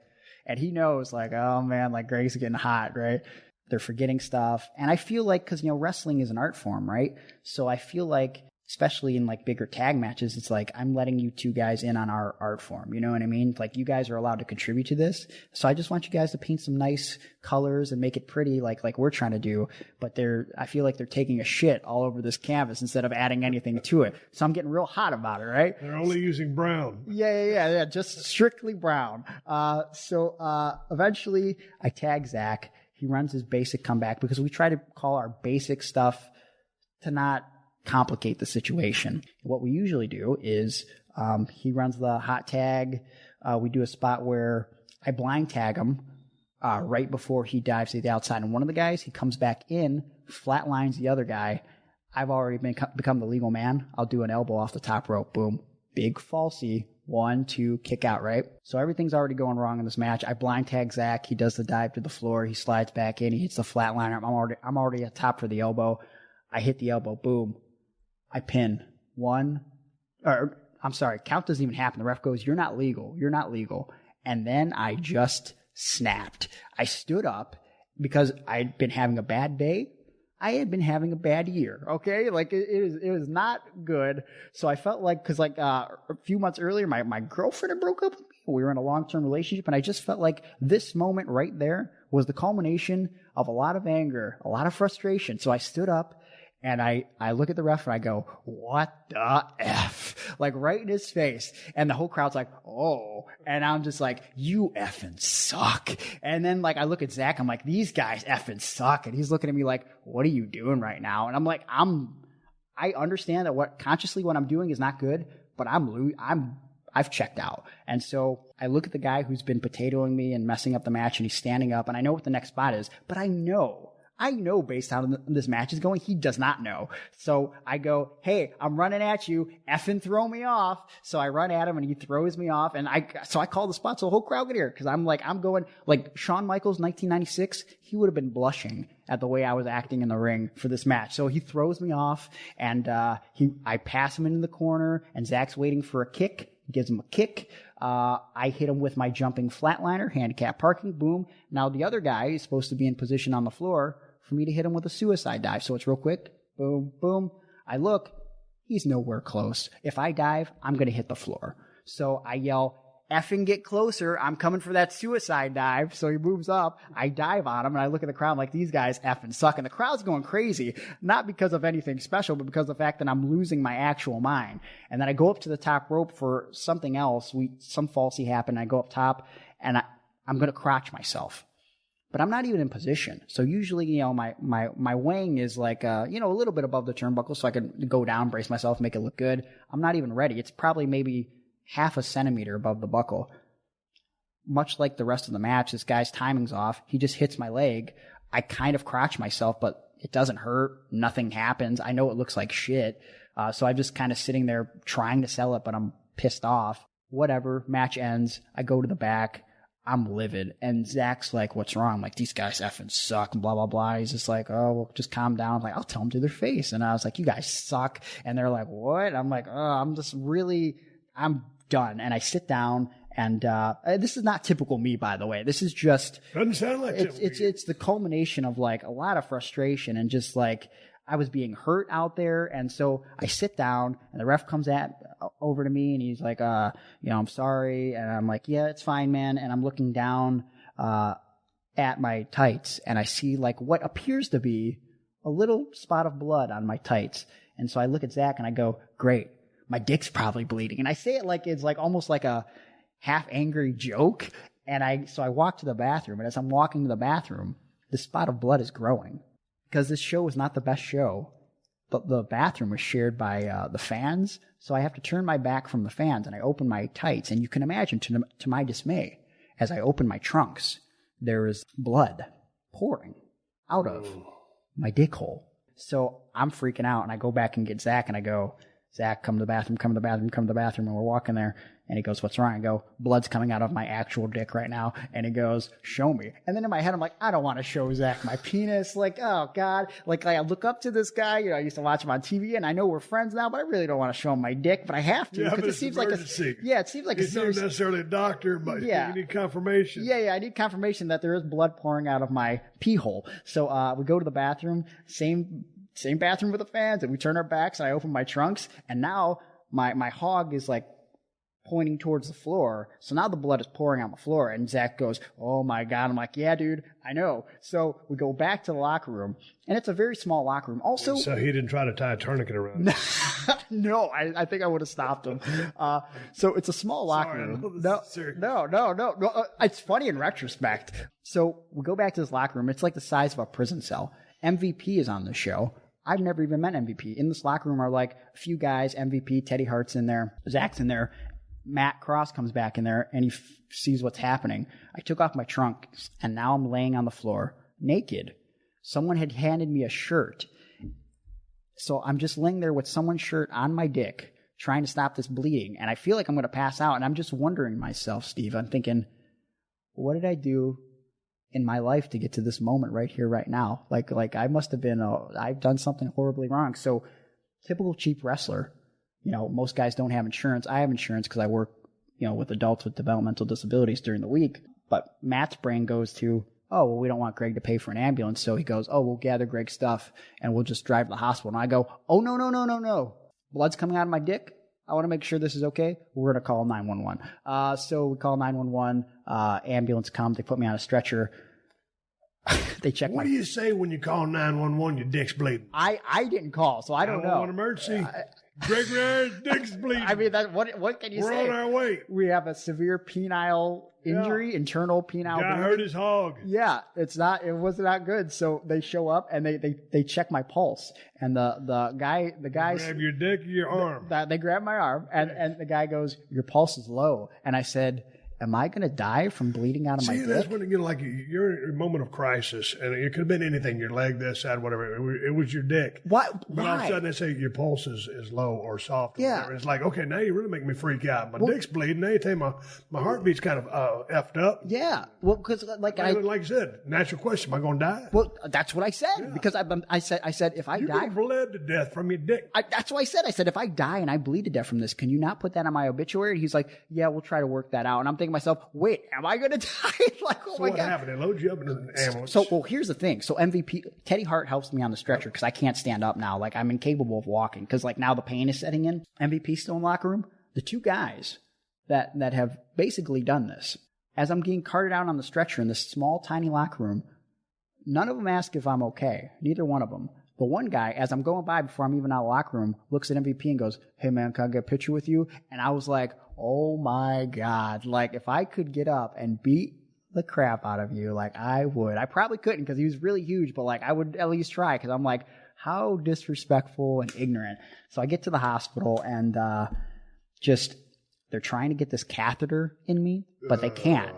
D: and he knows like, oh man, like Greg's getting hot, right? They're forgetting stuff. And I feel like, cause wrestling is an art form, right? So I feel like, especially in like bigger tag matches, it's like, I'm letting you two guys in on our art form. You know what I mean? Like you guys are allowed to contribute to this. So I just want you guys to paint some nice colors and make it pretty like we're trying to do. But I feel like they're taking a shit all over this canvas instead of adding anything to it. So I'm getting real hot about it, right?
C: They're only using brown.
D: Yeah. Just strictly brown. So eventually I tag Zach. He runs his basic comeback because we try to call our basic stuff to not complicate the situation. What we usually do is he runs the hot tag. We do a spot where I blind tag him right before he dives to the outside. And one of the guys, he comes back in, flatlines the other guy. I've already become the legal man. I'll do an elbow off the top rope. Boom. Big falsie 1, 2, kick out, right? So everything's already going wrong in this match. I blind tag Zach. He does the dive to the floor. He slides back in. He hits the flatliner. I'm already at top for the elbow. I hit the elbow. Boom. I pin. Count doesn't even happen. The ref goes, you're not legal. You're not legal. And then I just snapped. I stood up because I'd been having a bad day. I had been having a bad year, okay? Like, it was not good. So I felt like, because a few months earlier, my girlfriend had broke up with me. We were in a long-term relationship, and I just felt like this moment right there was the culmination of a lot of anger, a lot of frustration. So I stood up, and I look at the ref, and I go, what the F? Like, right in his face. And the whole crowd's like, oh. And I'm just like, you effing suck. And then, like, I look at Zach, I'm like, these guys effing suck. And he's looking at me like, what are you doing right now? And I'm like, I understand that consciously what I'm doing is not good, but I've checked out. And so I look at the guy who's been potatoing me and messing up the match, and he's standing up, and I know what the next spot is, but I know based on how this match is going, he does not know. So I go, hey, I'm running at you, effing throw me off. So I run at him, and he throws me off, and I call the spot so the whole crowd could hear, because I'm going, like Shawn Michaels 1996, he would have been blushing at the way I was acting in the ring for this match. So he throws me off, and I pass him into the corner, and Zach's waiting for a kick. Gives him a kick. I hit him with my jumping flatliner, handicap parking, boom. Now the other guy is supposed to be in position on the floor for me to hit him with a suicide dive. So it's real quick. Boom, boom. I look. He's nowhere close. If I dive, I'm going to hit the floor. So I yell, effing get closer. I'm coming for that suicide dive. So he moves up. I dive on him, and I look at the crowd. I'm like, these guys effing suck. And the crowd's going crazy, not because of anything special, but because of the fact that I'm losing my actual mind. And then I go up to the top rope for something else. Some falsy happened. I go up top, and I'm going to crotch myself. But I'm not even in position. So usually, my wing is like, a little bit above the turnbuckle, so I can go down, brace myself, make it look good. I'm not even ready. It's probably maybe half a centimeter above the buckle. Much like the rest of the match, this guy's timing's off. He just hits my leg. I kind of crotch myself, but it doesn't hurt. Nothing happens. I know it looks like shit. So I'm just kind of sitting there trying to sell it, but I'm pissed off. Whatever. Match ends. I go to the back. I'm livid. And Zach's like, what's wrong? I'm like, these guys effing suck and blah, blah, blah. He's just like, oh, well, just calm down. I'm like, I'll tell them to their face. And I was like, you guys suck. And they're like, what? I'm like, I'm done. And I sit down, and this is not typical me, by the way. This is just
C: doesn't sound like
D: it's the culmination of like a lot of frustration, and just like I was being hurt out there. And so I sit down, and the ref comes over to me, and he's like, I'm sorry. And I'm like, yeah, it's fine, man. And I'm looking down at my tights, and I see like what appears to be a little spot of blood on my tights. And so I look at Zach, and I go, great. My dick's probably bleeding. And I say it like it's like almost like a half angry joke. And so I walk to the bathroom, and as I'm walking to the bathroom, this spot of blood is growing, because this show was not the best show. But the bathroom was shared by the fans. So I have to turn my back from the fans, and I open my tights, and you can imagine to my dismay, as I open my trunks, there is blood pouring out of my dick hole. So I'm freaking out, and I go back and get Zach, and I go, Zach, come to the bathroom, come to the bathroom, come to the bathroom. And we're walking there, and he goes, what's wrong? I go, blood's coming out of my actual dick right now. And he goes, show me. And then in my head, I'm like, I don't want to show Zach my penis. Like, oh God. Like I look up to this guy. I used to watch him on TV, and I know we're friends now, but I really don't want to show him my dick, but I have to.
C: Yeah, but
D: it seems like it seems like
C: he's not necessarily a doctor, but you need confirmation.
D: Yeah, I need confirmation that there is blood pouring out of my pee hole. So we go to the bathroom, same bathroom with the fans, and we turn our backs, and I open my trunks, and now my hog is like pointing towards the floor. So now the blood is pouring on the floor, and Zach goes, oh my God. I'm like, yeah, dude, I know. So we go back to the locker room, and it's a very small locker room. Also,
C: so he didn't try to tie a tourniquet around it.
D: No, I think I would have stopped him. So it's a small locker room. No. It's funny in retrospect. So we go back to this locker room. It's like the size of a prison cell. MVP is on the show. I've never even met MVP. In this locker room are like a few guys, MVP, Teddy Hart's in there, Zach's in there, Matt Cross comes back in there, and he sees what's happening. I took off my trunks, and now I'm laying on the floor naked. Someone had handed me a shirt. So I'm just laying there with someone's shirt on my dick, trying to stop this bleeding. And I feel like I'm going to pass out. And I'm just wondering myself, Steve, I'm thinking, what did I do in my life to get to this moment right here, right now? Like I must have been, I've done something horribly wrong. So typical cheap wrestler, most guys don't have insurance. I have insurance because I work, with adults with developmental disabilities during the week. But Matt's brain goes to, oh, well, we don't want Greg to pay for an ambulance. So he goes, oh, we'll gather Greg's stuff and we'll just drive to the hospital. And I go, oh, no. Blood's coming out of my dick. I want to make sure this is okay. We're going to call 911. So we call 911. Ambulance comes. They put me on a stretcher. They check
C: What do you say when you call 911? Your dick's bleeding.
D: I didn't call, so I don't know.
C: An emergency. Gregory Irons' dick's bleeding.
D: I mean, what can you say?
C: We're on our way.
D: We have a severe penile injury, internal penile.
C: Guy hurt his hog.
D: Yeah, it was not good. So they show up and they check my pulse, and the guy
C: grab your dick or your arm.
D: They grab my arm, and the guy goes, "Your pulse is low," and I said, am I going to die from bleeding out of my dick?
C: That's when you're in a moment of crisis, and it could have been anything, your leg, this side, whatever. It was your dick.
D: What?
C: But all of a sudden they say your pulse is low or soft. Or whatever. It's like, okay, now you really make me freak out. My dick's bleeding. Now you tell me my heartbeat's kind of effed up.
D: Yeah. Well, because like I
C: said, natural question, am I going to die?
D: Well, that's what I said because I said if I die,
C: you bled to death from your dick.
D: That's what I said. I said if I die and I bleed to death from this, can you not put that on my obituary? And he's like, yeah, we'll try to work that out. And I'm thinking to myself, wait, am I going to die? Like, oh
C: so
D: my
C: what
D: God.
C: happened? They load you up in an ambulance.
D: So here's the thing. So MVP, Teddy Hart helps me on the stretcher because I can't stand up now. Like I'm incapable of walking because like now the pain is setting in. MVP still in the locker room. The two guys that have basically done this, as I'm getting carted out on the stretcher in this small, tiny locker room, none of them ask if I'm okay. Neither one of them. But one guy, as I'm going by before I'm even out of the locker room, looks at MVP and goes, hey man, can I get a picture with you? And I was like, oh my God. Like if I could get up and beat the crap out of you, like I would. I probably couldn't because he was really huge, but like I would at least try because I'm like, how disrespectful and ignorant. So I get to the hospital and they're trying to get this catheter in me, but they can't.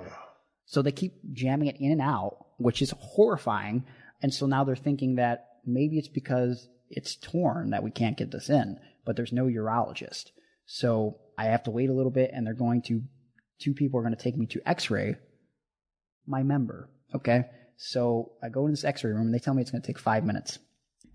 D: So they keep jamming it in and out, which is horrifying. And so now they're thinking that maybe it's because it's torn that we can't get this in, but there's no urologist. So I have to wait a little bit, and two people are going to take me to x-ray my member. Okay. So I go in this x-ray room and they tell me it's going to take 5 minutes.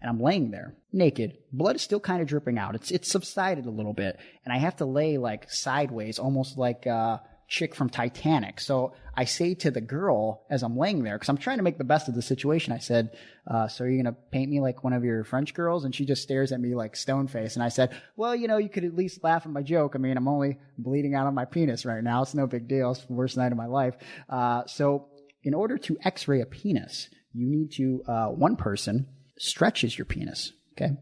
D: And I'm laying there naked. Blood is still kind of dripping out. It's subsided a little bit. And I have to lay like sideways, almost like a chick from Titanic. So I say to the girl as I'm laying there, because I'm trying to make the best of the situation, I said, so are you going to paint me like one of your French girls? And she just stares at me like stone face. And I said, well, you could at least laugh at my joke. I mean, I'm only bleeding out of my penis right now. It's no big deal. It's the worst night of my life. So in order to x-ray a penis, you need to, one person stretches your penis, okay?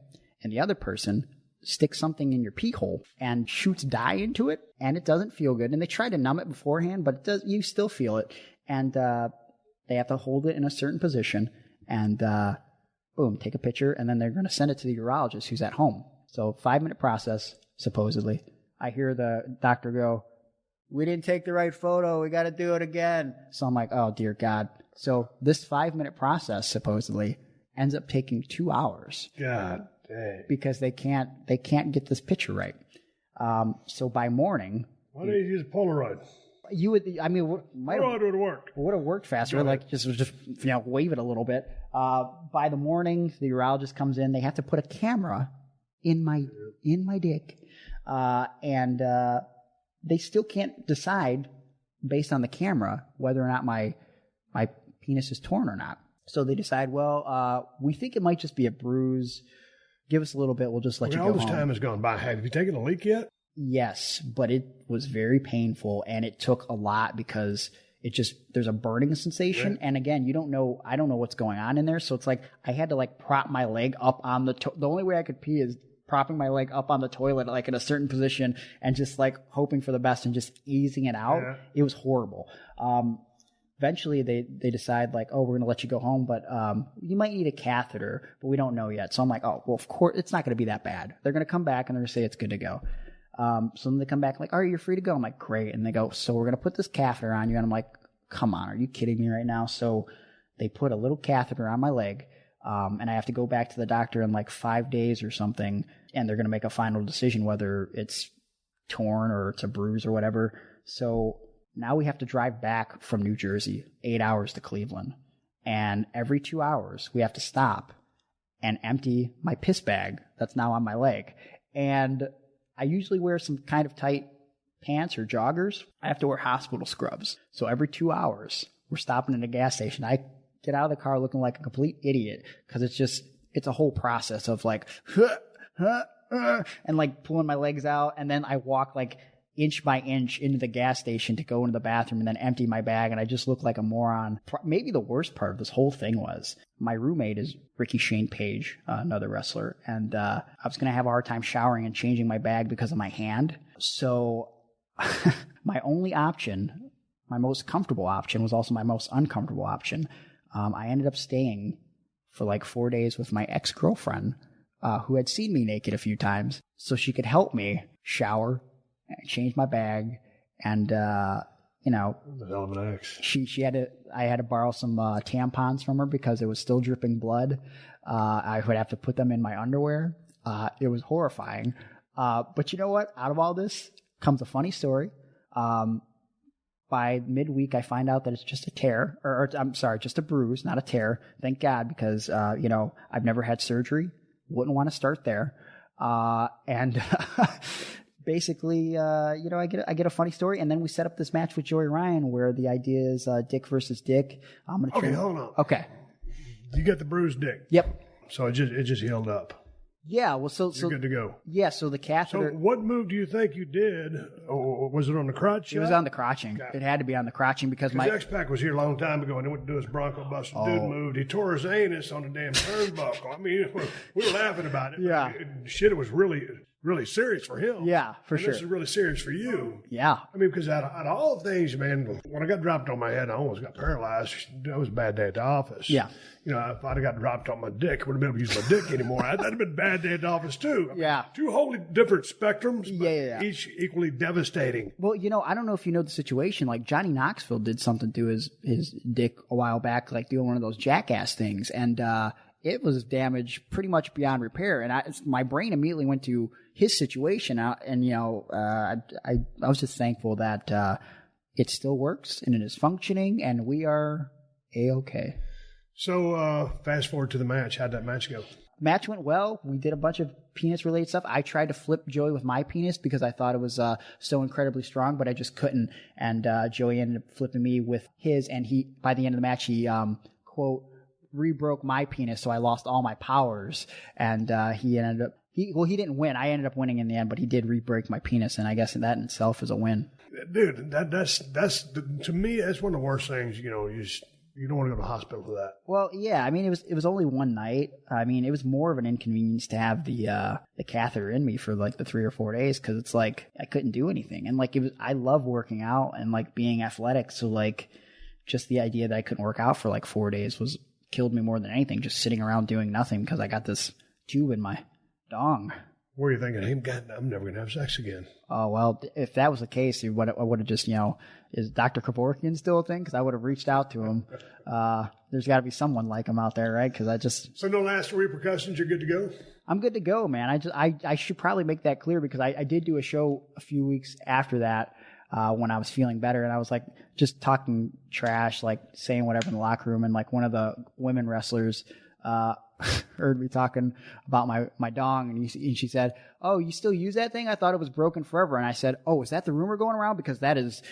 D: And the other person sticks something in your pee hole and shoots dye into it, and it doesn't feel good. And they try to numb it beforehand, but you still feel it. And they have to hold it in a certain position and boom, take a picture, and then they're going to send it to the urologist who's at home. So 5-minute process, supposedly. I hear the doctor go, we didn't take the right photo. We got to do it again. So I'm like, oh, dear God. So this 5-minute process, supposedly, ends up taking 2 hours.
C: God dang.
D: Because they can't get this picture right. So by morning,
C: why don't you use Polaroid?
D: Polaroid
C: would have worked.
D: Would have worked faster. Like just wave it a little bit. By the morning, the urologist comes in. They have to put a camera in my dick, and they still can't decide based on the camera whether or not my penis is torn or not. So they decide, well, we think it might just be a bruise. Give us a little bit. We'll just let you go home.
C: All this time has gone by. Have you taken a leak yet?
D: Yes, but it was very painful, and it took a lot because there's a burning sensation. Right. And again, I don't know what's going on in there. So it's like I had to like prop my leg up on the only way I could pee is propping my leg up on the toilet, like in a certain position and just like hoping for the best and just easing it out. Yeah. It was horrible. Eventually they decide like, oh, we're going to let you go home, but you might need a catheter, but we don't know yet. So I'm like, oh, well, of course, it's not going to be that bad. They're going to come back and they're going to say it's good to go. So then they come back like, all right, you're free to go. I'm like, great. And they go, so we're going to put this catheter on you. And I'm like, come on, are you kidding me right now? So they put a little catheter on my leg. And I have to go back to the doctor in like 5 days or something, and they're going to make a final decision whether it's torn or it's a bruise or whatever. So now we have to drive back from New Jersey, 8 hours to Cleveland. And every 2 hours, we have to stop and empty my piss bag that's now on my leg. And I usually wear some kind of tight pants or joggers. I have to wear hospital scrubs. So every 2 hours, we're stopping at a gas station. I get out of the car looking like a complete idiot because it's a whole process of like, and like pulling my legs out. And then I walk like inch by inch into the gas station to go into the bathroom and then empty my bag. And I just look like a moron. Maybe the worst part of this whole thing was my roommate is Ricky Shane Page, another wrestler. And I was going to have a hard time showering and changing my bag because of my hand. So my only option, my most comfortable option, was also my most uncomfortable option. I ended up staying for like 4 days with my ex-girlfriend, who had seen me naked a few times, so she could help me shower, change my bag, and you know,
C: the hell of an ex.
D: I had to borrow some tampons from her because it was still dripping blood. I would have to put them in my underwear. It was horrifying. But you know what? Out of all this comes a funny story. By midweek, I find out that it's just a tear, or I'm sorry, just a bruise, not a tear. Thank God, because, you know, I've never had surgery. Wouldn't want to start there. And basically, you know, I get a funny story. And then we set up this match with Joey Ryan where the idea is Dick versus Dick. I'm going to
C: Okay, hold on.
D: Okay.
C: You got the bruised dick.
D: Yep.
C: So it just healed up.
D: Yeah, well, so
C: you're good to go.
D: Yeah, so the catheter.
C: So what move do you think you did? Or was it on the crotch?
D: It was on the crotching. Okay. It had to be on the crotching because my
C: X-Pac was here a long time ago and he went to do his Bronco Buster. Dude moved. He tore his anus on the damn turnbuckle. I mean, we were laughing about it.
D: Yeah.
C: Shit, it was really serious for him.
D: Yeah, for sure.
C: This is really serious for you.
D: Yeah.
C: I mean, because out of all things, man, when I got dropped on my head, I almost got paralyzed. That was a bad day at the office.
D: Yeah.
C: You know, if I'd have got dropped on my dick, I wouldn't have been able to use my dick anymore. That'd have been a bad day at the office, too. I mean,
D: yeah.
C: Two wholly different spectrums, but
D: yeah.
C: each equally devastating.
D: Well, you know, I don't know if you know the situation. Like, Johnny Knoxville did something to his dick a while back, like doing one of those jackass things. And it was damaged pretty much beyond repair. And my brain immediately went to his situation. And, you know, I was just thankful that it still works and it is functioning and we are A-okay.
C: So fast forward to the match. How'd that match go?
D: Match went well. We did a bunch of penis-related stuff. I tried to flip Joey with my penis because I thought it was so incredibly strong, but I just couldn't. And Joey ended up flipping me with his, and by the end of the match, he, quote, re-broke my penis, so I lost all my powers. And he didn't win. I ended up winning in the end, but he did re-break my penis, and I guess that in itself is a win.
C: Dude, that's to me, that's one of the worst things, you know, you don't want to go to the hospital for that.
D: Well, yeah. I mean, it was only one night. I mean, it was more of an inconvenience to have the catheter in me for like the 3 or 4 days because it's like I couldn't do anything. And like I love working out and like being athletic. So like just the idea that I couldn't work out for like 4 days killed me more than anything. Just sitting around doing nothing because I got this tube in my dong.
C: What were you thinking? Hey, God, I'm never going to have sex again.
D: Oh, well, if that was the case, I would have just, you know, is Dr. Kevorkian still a thing? Because I would have reached out to him. There's got to be someone like him out there, right? Because So
C: no lasting repercussions, you're good to go?
D: I'm good to go, man. I should probably make that clear because I did do a show a few weeks after that when I was feeling better. And I was like just talking trash, like saying whatever in the locker room. And like one of the women wrestlers heard me talking about my dong, and she said, "Oh, you still use that thing? I thought it was broken forever." And I said, "Oh, is that the rumor going around? Because that is,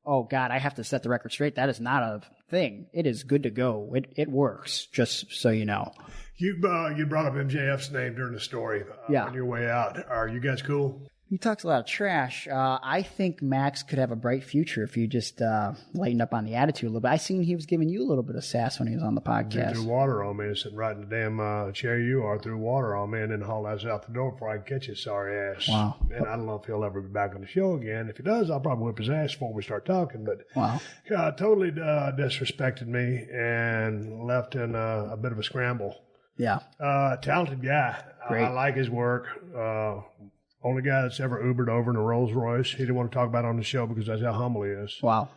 D: oh God, I have to set the record straight. That is not a thing. It is good to go. It works. Just so you know."
C: You brought up MJF's name during the story. On your way out, are you guys cool?
D: He talks a lot of trash. I think Max could have a bright future if you just lightened up on the attitude a little bit. I seen he was giving you a little bit of sass when he was on the podcast.
C: Threw water on me, sitting right in the damn chair you are, threw water on me, and then hauled us out the door before I could catch his sorry ass.
D: Wow.
C: And I don't know if he'll ever be back on the show again. If he does, I'll probably whip his ass before we start talking. But
D: wow.
C: Totally disrespected me and left in a bit of a scramble.
D: Yeah.
C: Talented guy.
D: Great.
C: I like his work. Only guy that's ever Ubered over in a Rolls Royce. He didn't want to talk about it on the show because that's how humble he is.
D: Wow.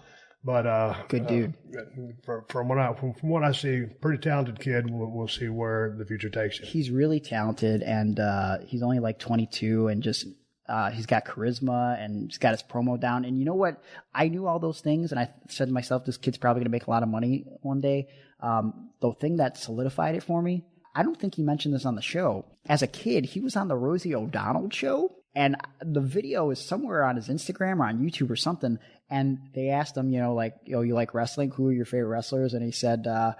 C: But
D: good dude.
C: From what I see, pretty talented kid. We'll see where the future takes him.
D: He's really talented, and he's only like 22, and just he's got charisma, and he's got his promo down. And you know what? I knew all those things, and I said to myself, this kid's probably going to make a lot of money one day. The thing that solidified it for me, I don't think he mentioned this on the show. As a kid, he was on the Rosie O'Donnell show, and the video is somewhere on his Instagram or on YouTube or something. And they asked him, you like wrestling? Who are your favorite wrestlers? And he said, I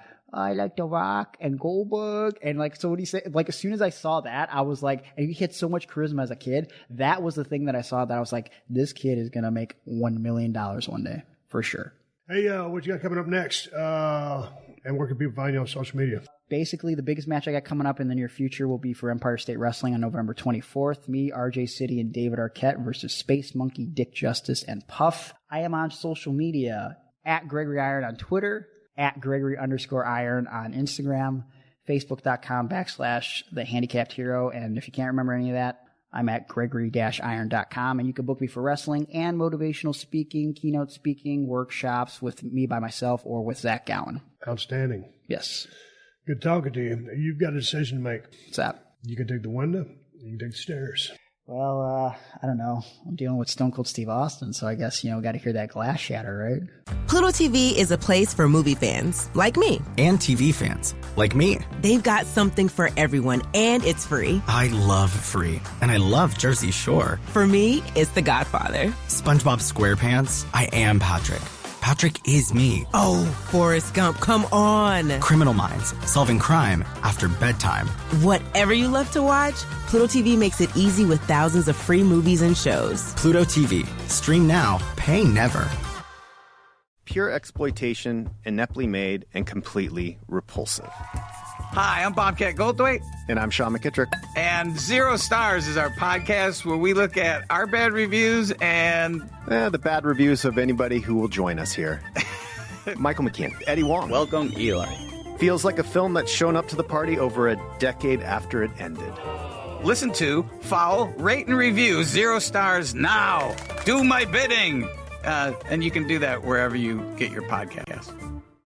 D: like The Rock and Goldberg. And so what he said, as soon as I saw that, I was like, and he had so much charisma as a kid. That was the thing that I saw that I was like, this kid is going to make $1 million one day for sure.
C: Hey, what you got coming up next? And where can people find you on social media?
D: Basically, the biggest match I got coming up in the near future will be for Empire State Wrestling on November 24th. Me, RJ City, and David Arquette versus Space Monkey, Dick Justice, and Puff. I am on social media at Gregory Iron on Twitter, at Gregory_Iron on Instagram, Facebook.com/The Handicapped Hero. And if you can't remember any of that, I'm at Gregory-Iron.com, and you can book me for wrestling and motivational speaking, keynote speaking, workshops with me by myself or with Zach Gowen.
C: Outstanding.
D: Yes.
C: Good talking to you. You've got a decision to make.
D: What's that?
C: You can take the window, you can take the stairs.
D: Well, I don't know. I'm dealing with Stone Cold Steve Austin, so I guess, got to hear that glass shatter, right?
E: Pluto TV is a place for movie fans, like me.
F: And TV fans, like me.
E: They've got something for everyone, and it's free.
F: I love free, and I love Jersey Shore.
E: For me, it's The Godfather.
F: SpongeBob SquarePants, I am Patrick. Patrick is me.
E: Oh, Forrest Gump, come on.
F: Criminal Minds, solving crime after bedtime.
E: Whatever you love to watch, Pluto TV makes it easy with thousands of free movies and shows.
F: Pluto TV. Stream now, pay never.
G: Pure exploitation, ineptly made, and completely repulsive.
H: Hi, I'm Bobcat Goldthwait.
G: And I'm Sean McKittrick.
H: And 0 Stars is our podcast where we look at our bad reviews and...
G: the bad reviews of anybody who will join us here. Michael McKean, Eddie Wong.
I: Welcome, Eli.
G: Feels like a film that's shown up to the party over a decade after it ended.
H: Listen to, follow, rate, and review 0 Stars now. Do my bidding. And you can do that wherever you get your podcast.